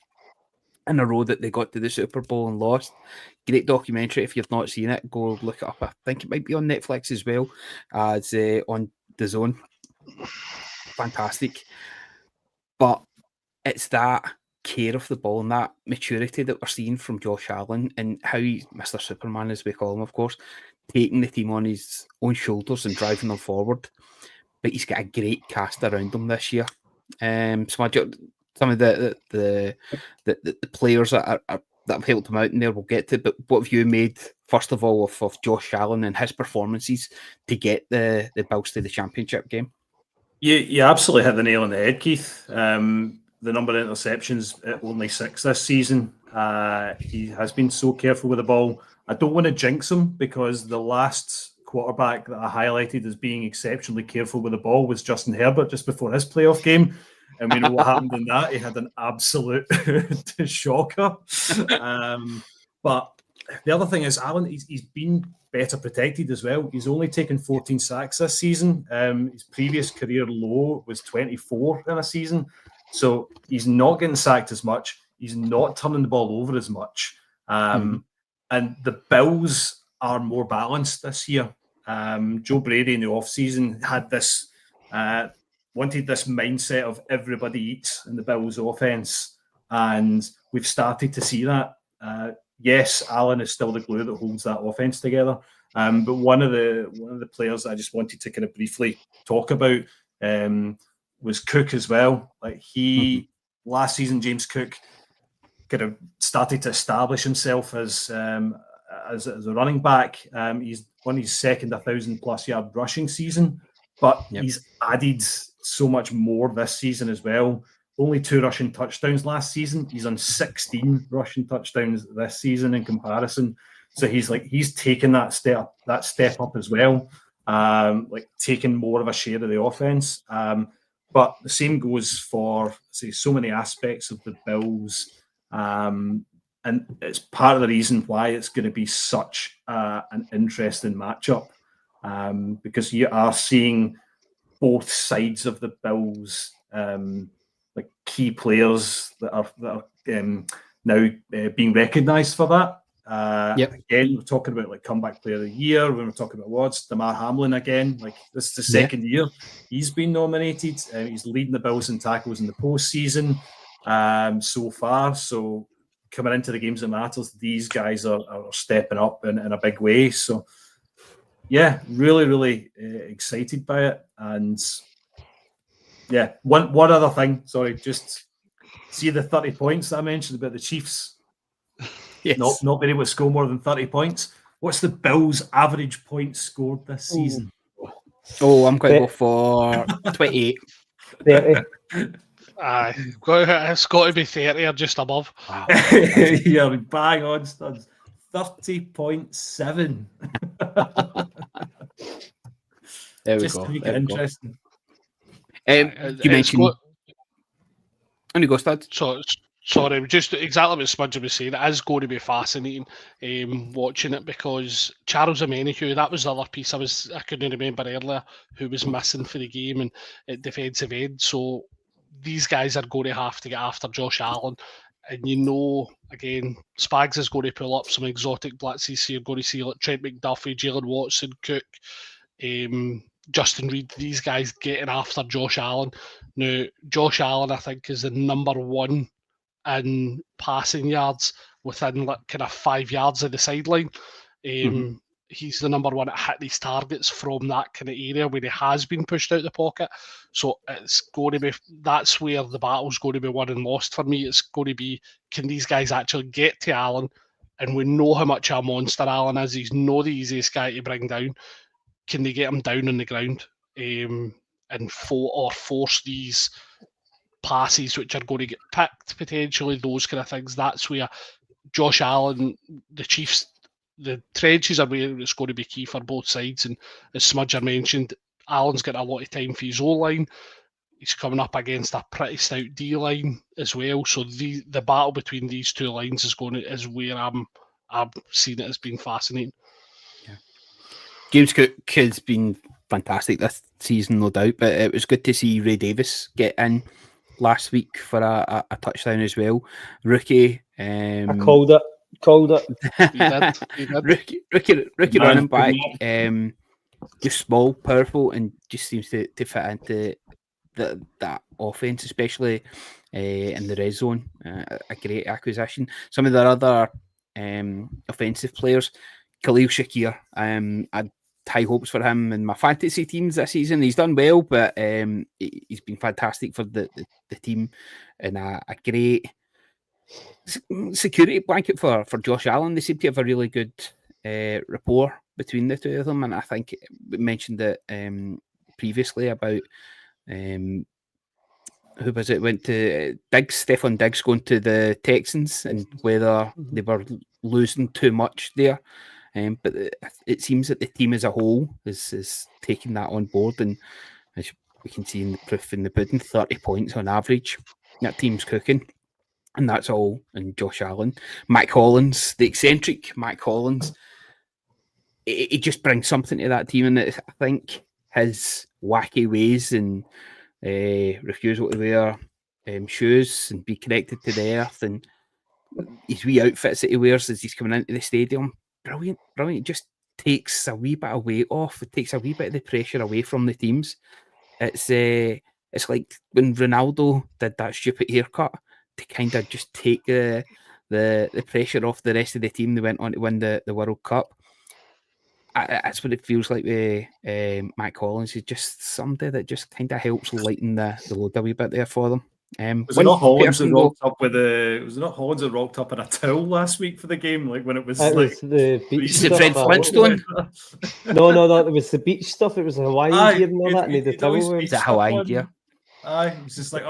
in a row that they got to the Super Bowl and lost. Great documentary. If you've not seen it, go look it up. I think it might be on Netflix as well. It's on the Zone. Fantastic. But it's that care of the ball and that maturity that we're seeing from Josh Allen, and how he's Mr. Superman, as we call him, of course, taking the team on his own shoulders and driving them forward. But he's got a great cast around him this year. Some of the players that have helped him out in there we'll get to. But what have you made, first of all, of Josh Allen and his performances to get the Bills to the championship game? You absolutely hit the nail on the head, Keith. The number of interceptions, only 6 this season. He has been so careful with the ball. I don't want to jinx him, because the last quarterback that I highlighted as being exceptionally careful with the ball was Justin Herbert just before his playoff game. And we know what happened in that. He had an absolute shocker. But the other thing is, Allen, he's been better protected as well. He's only taken 14 sacks this season. His previous career low was 24 in a season. So he's not getting sacked as much. He's not turning the ball over as much. And the Bills are more balanced this year. Joe Brady in the offseason had this, wanted this mindset of everybody eats in the Bills offense. And we've started to see that. Yes, Allen is still the glue that holds that offense together. But one of the players that I just wanted to kind of briefly talk about was Cook as well. Like last season, James Cook kind of started to establish himself as a running back. He's on his second 1,000+ yard rushing season, but he's added so much more this season as well. Only 2 rushing touchdowns last season. He's on 16 rushing touchdowns this season in comparison. So he's taken that step up as well, like taking more of a share of the offense. But the same goes for so many aspects of the Bills, and it's part of the reason why it's going to be such an interesting matchup, because you are seeing both sides of the Bills. Like key players that are now being recognised for that. Again, we're talking about like comeback player of the year. When we're talking about awards, Damar Hamlin again. Like this is the second year he's been nominated. He's leading the Bills in tackles in the postseason so far. So coming into the games that matters, these guys are stepping up in a big way. So yeah, really, really excited by it. And Yeah, one other thing. Sorry, just see the 30 points that I mentioned about the Chiefs. Yes. Not being able to score more than 30 points. What's the Bills' average points scored this season? Oh, I'm going to go for 28. 30. Aye, it's got to be 30 or just above. Wow. You're bang on, studs. 30.7. There we Just go. to make There it we go. interesting. You mentioned. On you go, Stud. Sorry, just exactly what Smudge was saying. It is going to be fascinating watching it, because Charles Omenihu, that was the other piece I couldn't remember earlier, who was missing for the game and at defensive end. So these guys are going to have to get after Josh Allen. And again, Spags is going to pull up some exotic blitzes. So you're going to see like Trent McDuffie, Jalen Watson, Cook, Justin Reed, these guys getting after Josh Allen. Now, Josh Allen, I think, is the number one in passing yards within like kind of 5 yards of the sideline. He's the number one at hitting his targets from that kind of area where he has been pushed out the pocket. So it's going to be, that's where the battle's going to be won and lost for me. It's going to be, can these guys actually get to Allen? And we know how much a monster Allen is. He's not the easiest guy to bring down. Can they get him down on the ground and force these passes which are going to get picked potentially, those kind of things? That's where Josh Allen, the Chiefs, the trenches are where it's going to be key for both sides. And as Smudger mentioned, Allen's got a lot of time for his O-line. He's coming up against a pretty stout D-line as well. So the battle between these two lines is where I'm seeing it as being fascinating. Yeah. James Cook has been fantastic this season, no doubt, but it was good to see Ray Davis get in last week for a touchdown as well. Rookie. I called it. He did. Rookie running back. Just small, powerful, and just seems to fit into that offense, especially in the red zone. A great acquisition. Some of their other offensive players, Khalil Shakir, I had high hopes for him in my fantasy teams this season. He's done well, but he's been fantastic for the team, and a great security blanket for Josh Allen. They seem to have a really good rapport between the two of them, and I think we mentioned it previously about who was it? Went to Diggs, Stephon Diggs going to the Texans, and whether they were losing too much there. But it seems that the team as a whole is taking that on board, and as we can see in the proof in the pudding, 30 points on average. That team's cooking, and that's all in Josh Allen. Mac Hollins, the eccentric Mac Hollins, it just brings something to that team, and I think his wacky ways and refusal to wear shoes and be connected to the earth, and his wee outfits that he wears as he's coming into the stadium, brilliant. It just takes a wee bit of weight off. It takes a wee bit of the pressure away from the teams. It's like when Ronaldo did that stupid haircut to kind of just take the pressure off the rest of the team. They went on to win the World Cup. That's what it feels like with Matt Collins. He's just somebody that just kind of helps lighten the load a wee bit there for them. Was it not Hollins that rocked up with was it not Hollins that rocked up in a towel last week for the game? Like when it was like the beach is it stuff. Fred Flintstone? No, it was the beach stuff. It was the Hawaiian gear and all that. And the towel. Is it Hawaiian gear? Aye, it was just like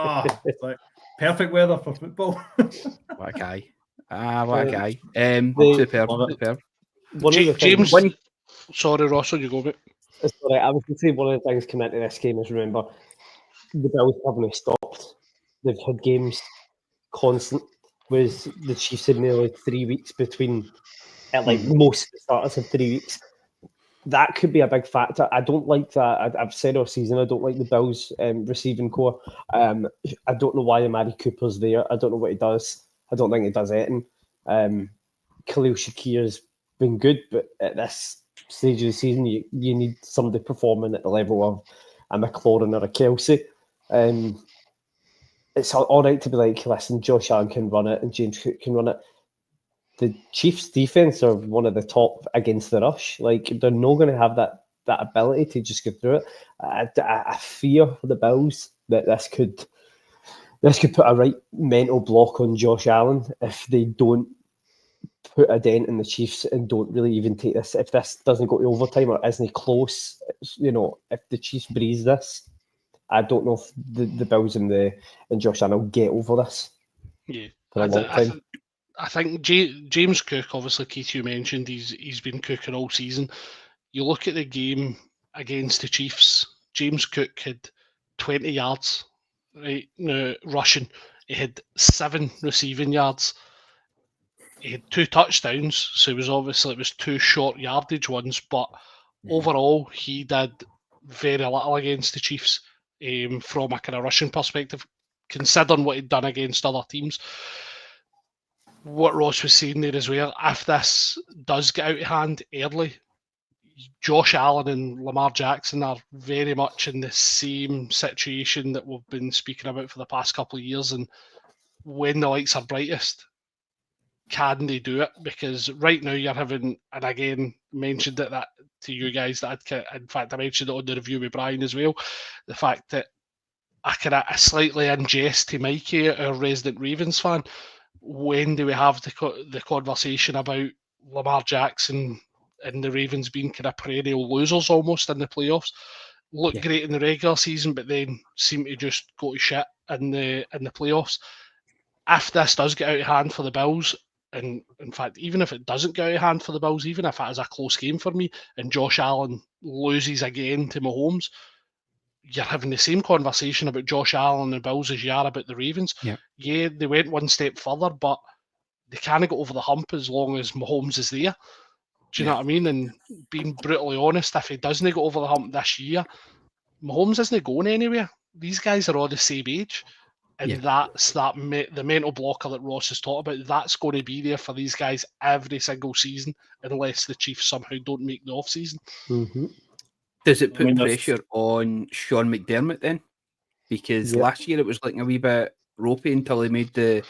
it's like perfect weather for football. What a guy! What a guy! Superb. One of the James, things, sorry, Rosso, you go, mate. Sorry, I was going to say one of the things coming into this game is, remember, the Bills haven't stopped. They've had games constant. Whereas the Chiefs had nearly 3 weeks between, at like most of the starters had 3 weeks. That could be a big factor. I don't like that. I've said all season I don't like the Bills receiving core. I don't know why Amari Cooper's there. I don't know what he does. I don't think he does anything. Khalil Shakir's been good, but at this stage of the season, you need somebody performing at the level of a McLaurin or a Kelsey. It's all right to be like, listen, Josh Allen can run it and James Cook can run it. The Chiefs' defense are one of the top against the rush. Like, they're not going to have that ability to just get through it. I fear the Bills that this could put a right mental block on Josh Allen if they don't put a dent in the Chiefs and don't really even take this. If this doesn't go to overtime or isn't close, if the Chiefs breeze this, I don't know if the Bills and Josh Allen will get over this. Yeah, for a long time. I think James Cook, obviously, Keith, you mentioned he's been cooking all season. You look at the game against the Chiefs, James Cook had 20 yards, right, rushing. He had 7 receiving yards. He had 2 touchdowns, so it was 2 short yardage ones, but overall he did very little against the Chiefs from a kind of rushing perspective, considering what he'd done against other teams. What Ross was saying there as well, if this does get out of hand early, Josh Allen and Lamar Jackson are very much in the same situation that we've been speaking about for the past couple of years. And when the lights are brightest, can they do it? Because right now you're having, and again, mentioned that to you guys, that in fact I mentioned it on the review with Brian as well, the fact that I slightly in jest to Mikey, our resident Ravens fan, when do we have the conversation about Lamar Jackson and the Ravens being kind of perennial losers almost in the playoffs? Look great in the regular season, but then seem to just go to shit in the playoffs. If this does get out of hand for the Bills, and in fact, even if it doesn't get out of hand for the Bills, even if it is a close game for me, and Josh Allen loses again to Mahomes, you're having the same conversation about Josh Allen and the Bills as you are about the Ravens. Yeah, they went one step further, but they can't get over the hump as long as Mahomes is there. Do you know what I mean? And being brutally honest, if he doesn't go over the hump this year, Mahomes isn't going anywhere. These guys are all the same age. And that's the mental blocker that Ross has talked about. That's going to be there for these guys every single season, unless the Chiefs somehow don't make the off-season. Mm-hmm. Does it put pressure on Sean McDermott then? Because last year it was looking a wee bit ropey until he made the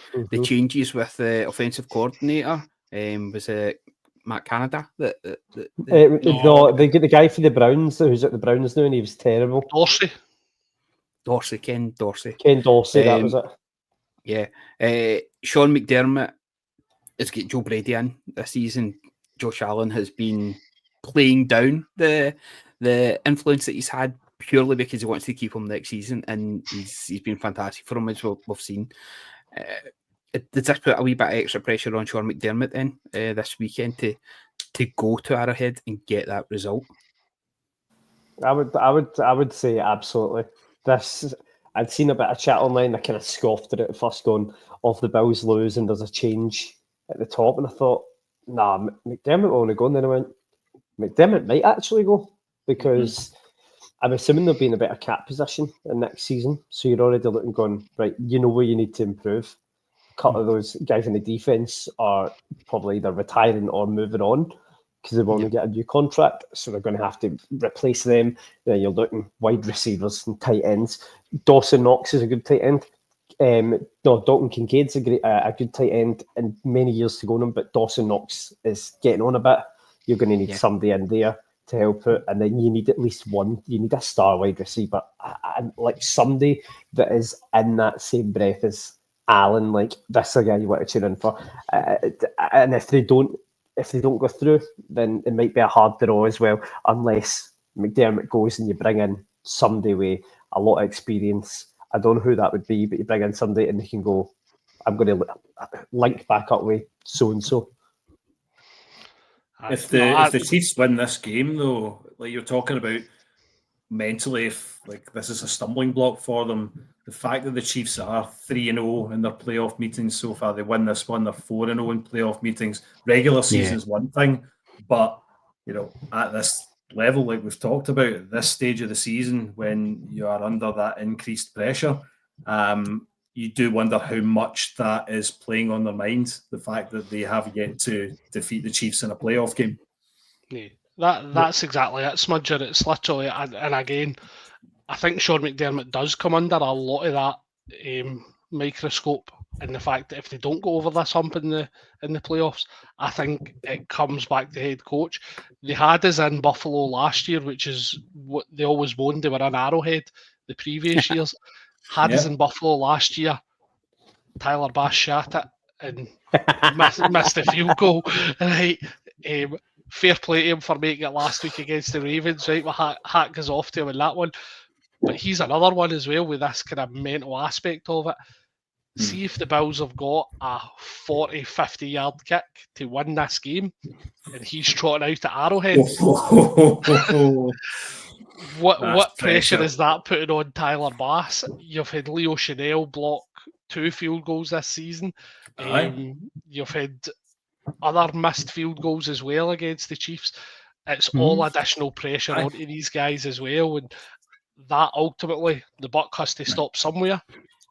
changes with the offensive coordinator. Was it Matt Canada? No, they get the guy for the Browns who's at the Browns now, and he was terrible. Ken Dorsey. Ken Dorsey, that was it. Yeah. Sean McDermott has got Joe Brady in this season. Josh Allen has been playing down the influence that he's had purely because he wants to keep him next season, and he's been fantastic for him, as we've seen. Does this put a wee bit of extra pressure on Sean McDermott then this weekend to go to Arrowhead and get that result? I would say absolutely. I'd seen a bit of chat online. I kind of scoffed at it at first, going, "Off the Bills lose and there's a change at the top," and I thought, "Nah, McDermott will only go." And then I went, "McDermott might actually go," because I'm assuming they'll be in a better cap position in next season. So you're already looking, going, right, you know where you need to improve. A couple of those guys in the defense are probably either retiring or moving on because they've only got a new contract, so they're going to have to replace them. Then you're looking wide receivers and tight ends. Dawson Knox is a good tight end. Dalton Kincaid's a good tight end, and many years to go on him, but Dawson Knox is getting on a bit. You're going to need somebody in there to help it, and then you need at least one. You need a star wide receiver, and like somebody that is in that same breath as Allen. Like, that's a guy you want to tune in for. And if they don't go through, then it might be a hard draw as well, unless McDermott goes and you bring in somebody with a lot of experience. I don't know who that would be, but you bring in somebody and they can go, I'm going to link back up with so-and-so. If the Chiefs win this game, though, like you're talking about mentally, if like this is a stumbling block for them, the fact that the Chiefs are 3-0 in their playoff meetings so far, they win this one, they're 4-0 in playoff meetings. Regular season is one thing, but at this level, like we've talked about, at this stage of the season, when you are under that increased pressure, you do wonder how much that is playing on their minds, the fact that they have yet to defeat the Chiefs in a playoff game. Yeah, that's exactly it, Smudger. It's literally, and again, I think Sean McDermott does come under a lot of that microscope, and the fact that if they don't go over this hump in the playoffs, I think it comes back to head coach. They had us in Buffalo last year, which is what they always moaned they were in Arrowhead the previous years. Had us in Buffalo last year. Tyler Bass shot it and missed a field goal. Right, fair play to him for making it last week against the Ravens. Right, my hat goes off to him in that one. But he's another one as well with this kind of mental aspect of it. See if the Bills have got a 40, 50-yard kick to win this game, and he's trotting out at Arrowhead. What pressure is that putting on Tyler Bass? You've had Leo Chanel block 2 field goals this season. You've had other missed field goals as well against the Chiefs. It's all additional pressure onto these guys as well, and that ultimately the buck has to stop somewhere,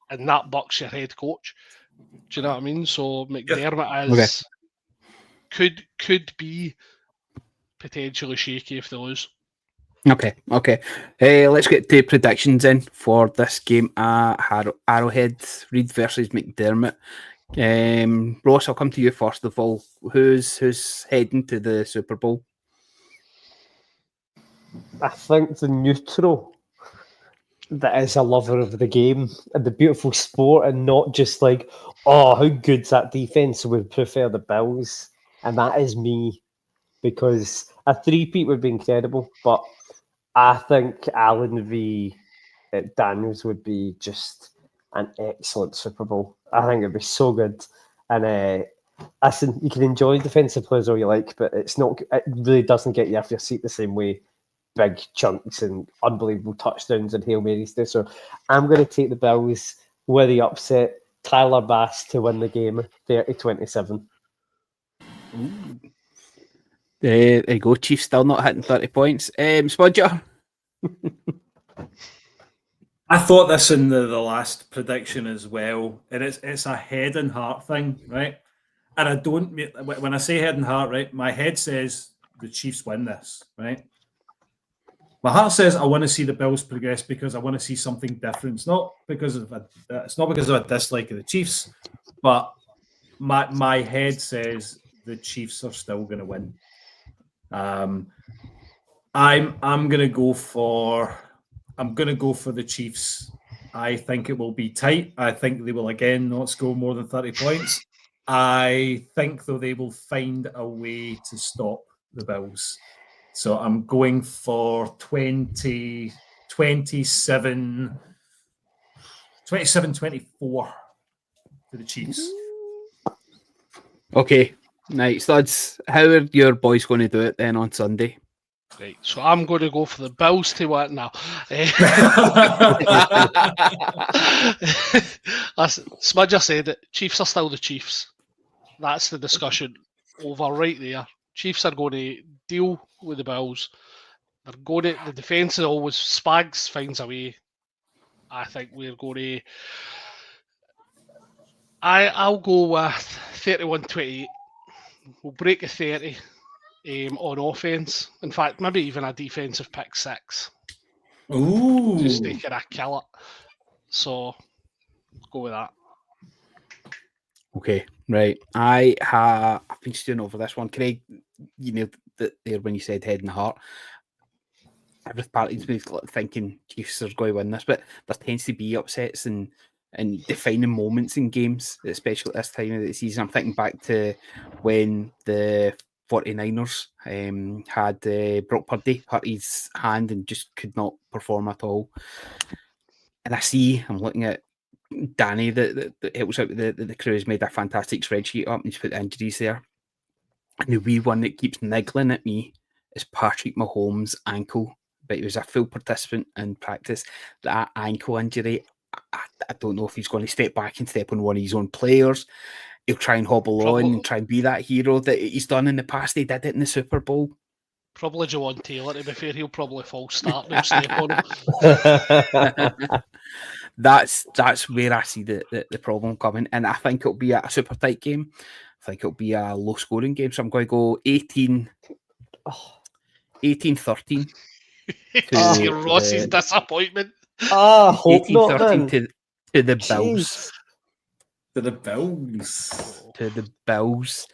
and that buck's your head coach. Do you know what I mean? So McDermott could be potentially shaky if they lose. Okay. Let's get to predictions in for this game at Arrowhead. Reid versus McDermott. Ross, I'll come to you first of all. Who's heading to the Super Bowl? I think the neutral that is a lover of the game and the beautiful sport, and not just like, oh, how good's that defense? Would prefer the Bills, and that is me, because a 3-peat would be incredible, but I think Allen v. Daniels would be just an excellent Super Bowl. I think it'd be so good. And listen, you can enjoy defensive players all you like, but it really doesn't get you off your seat the same way big chunks and unbelievable touchdowns and Hail Marys do. So I'm going to take the Bills with the upset. Tyler Bass to win the game, 30-27. There you go. Chiefs still not hitting 30 points. Spudger? I thought this in the last prediction as well, and it's a head and heart thing, right? And I don't, when I say head and heart, right, my head says the Chiefs win this, right? My heart says I want to see the Bills progress because I want to see something different. It's not because of a dislike of the Chiefs, but my head says the Chiefs are still going to win. I'm going to go for the Chiefs. I think it will be tight. I think they will again not score more than 30 points. I think though they will find a way to stop the Bills. So I'm going for 27-24 to the Chiefs. Okay, nice. Lads, how are your boys going to do it then on Sunday? Right, so I'm going to go for the Bills to win now. Smudger said it. Chiefs are still the Chiefs. That's the discussion over right there. Chiefs are going to deal with the Bills. The defence is always, Spags finds a way. I think we're going to... I'll go with 31-28. We'll break the 30 on offence. In fact, maybe even a defensive pick 6. Ooh. Just to kind of kill it. So, go with that. Okay, right. I've been stewing over this one. Craig, you nailed it there when you said head and heart. Every party's been thinking Chiefs are going to win this, but there tends to be upsets and defining moments in games, especially at this time of the season. I'm thinking back to when the 49ers had Brock Purdy hurt his hand and just could not perform at all. And I'm looking at Danny that helps out with the crew, has made a fantastic spreadsheet up and he's put the injuries there. And the wee one that keeps niggling at me is Patrick Mahomes' ankle. But he was a full participant in practice. That ankle injury, I don't know if he's going to step back and step on one of his own players. He'll try and hobble on and try and be that hero that he's done in the past. He did it in the Super Bowl. Probably Jawan Taylor, to be fair. He'll probably false start and step on him. That's where I see the problem coming. And I think it'll be a super tight game. I think it'll be a low scoring game. So I'm going to go 18-13. See Ross's disappointment. Hope not, 18-13 to the Bills. To the Bills. To the Bills.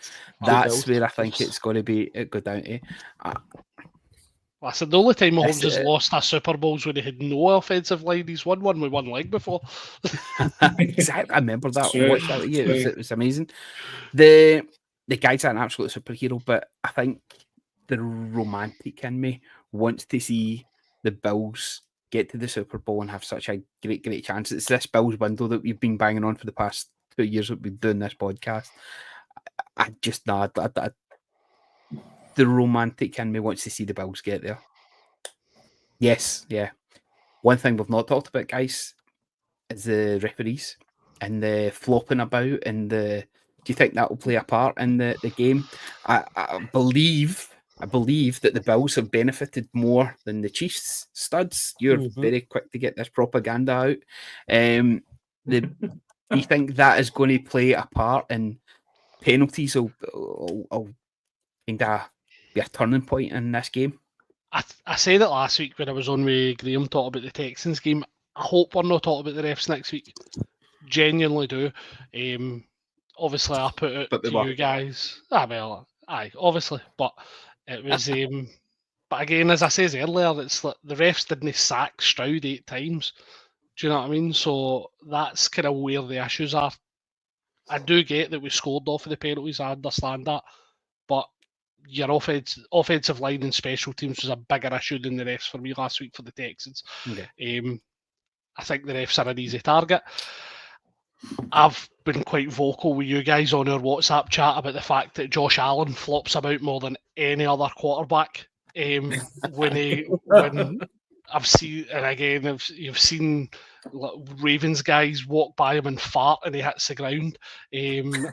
That's where I think it's going to be. It go down to. Listen, the only time Mahomes has lost a Super Bowl is when he had no offensive line. He's won one with one leg before. Exactly, I remember that. I watched that. Yeah, it was amazing. The guy's an absolute superhero, but I think the romantic in me wants to see the Bills get to the Super Bowl and have such a great chance. It's this Bills window that we've been banging on for the past 2 years that we've been doing this podcast. I just the romantic in me wants to see the Bills get there. Yes, yeah. One thing we've not talked about, guys, is the referees and the flopping about and the. Do you think that will play a part in the game? I believe that the Bills have benefited more than the Chiefs studs. You're very quick to get this propaganda out. Do you think that is going to play a part in penalties? Will kind of be a turning point in this game? I said it last week when I was on with Graham talking about the Texans game. I hope we're not talking about the refs next week. Genuinely do. Obviously, I put it to you guys. Obviously, but it was. But again, as I said earlier, it's like the refs didn't sack Stroud 8 times. Do you know what I mean? So that's kind of where the issues are. I do get that we scored off of the penalties. I understand that, but your offensive line and special teams was a bigger issue than the refs for me last week for the Texans. Okay. I think the refs are an easy target. I've been quite vocal with you guys on our WhatsApp chat about the fact that Josh Allen flops about more than any other quarterback. When I've seen, and again, you've seen Ravens guys walk by him and fart and he hits the ground.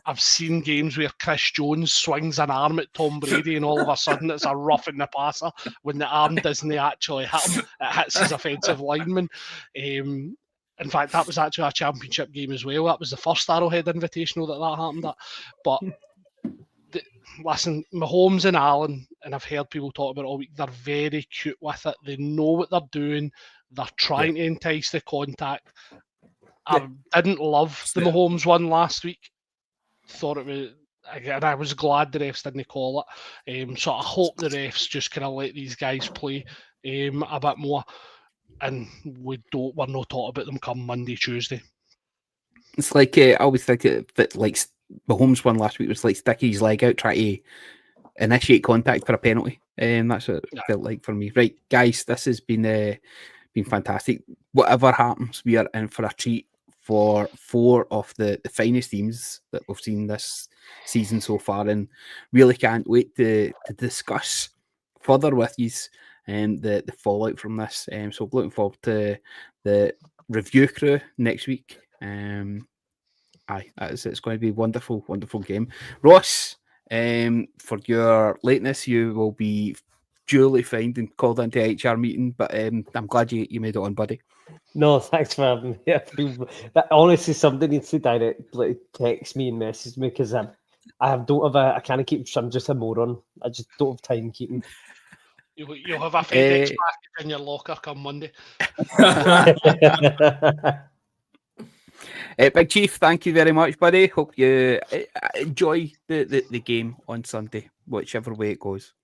I've seen games where Chris Jones swings an arm at Tom Brady and all of a sudden it's a roughing the passer when the arm doesn't actually hit him, it hits his offensive lineman. In fact, that was actually a championship game as well. That was the first Arrowhead Invitational that happened at. But listen, Mahomes and Allen, and I've heard people talk about it all week, they're very cute with it. They know what they're doing. They're trying to entice the contact. I didn't love the Mahomes one last week. Thought it was, again, I was glad the refs didn't call it. So I hope the refs just kind of let these guys play a bit more. And we're not talking about them come Monday, Tuesday. It's like I always think that like Mahomes one last week was like sticking his leg out trying to initiate contact for a penalty. That's what it felt like for me. Right, guys, this has been fantastic. Whatever happens, we are in for a treat for 4 of the finest teams that we've seen this season so far, and really can't wait to discuss further with you and the fallout from this. So looking forward to the review crew next week. It's going to be a wonderful game. Ross, for your lateness, you will be duly fined and called into HR meeting, but I'm glad you made it on, buddy. No, thanks for having me. That honestly, somebody needs to directly text me and message me because I can't keep. I'm just a moron. I just don't have time keeping. You'll have a FedEx package in your locker come Monday. Big Chief, thank you very much, buddy. Hope you enjoy the game on Sunday, whichever way it goes.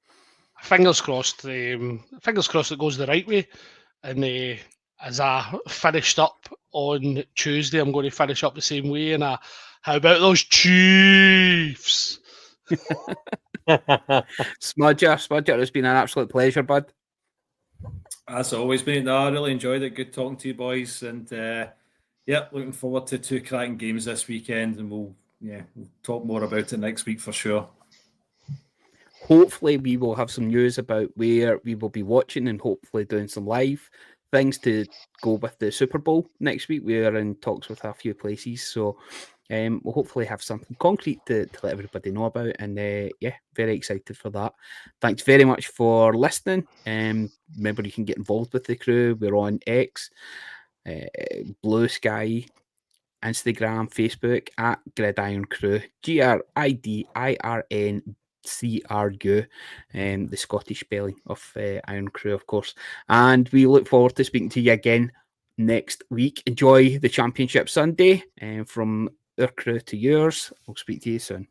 Fingers crossed. Fingers crossed it goes the right way. And as I finished up on Tuesday, I'm going to finish up the same way. And how about those Chiefs? Smudger, it's been an absolute pleasure, bud. As always, mate. No, I really enjoyed it. Good talking to you boys, and looking forward to 2 cracking games this weekend, and we'll talk more about it next week for sure. Hopefully, we will have some news about where we will be watching, and hopefully doing some live things to go with the Super Bowl next week. We are in talks with a few places, so we'll hopefully have something concrete to let everybody know about, and very excited for that. Thanks very much for listening. Remember, you can get involved with the crew. We're on X, Blue Sky, Instagram, Facebook at Gridiron Crew, GRIDIRNCRU, the Scottish spelling of Iron Crew, of course. And we look forward to speaking to you again next week. Enjoy the Championship Sunday, from our crew to yours. We'll speak to you soon.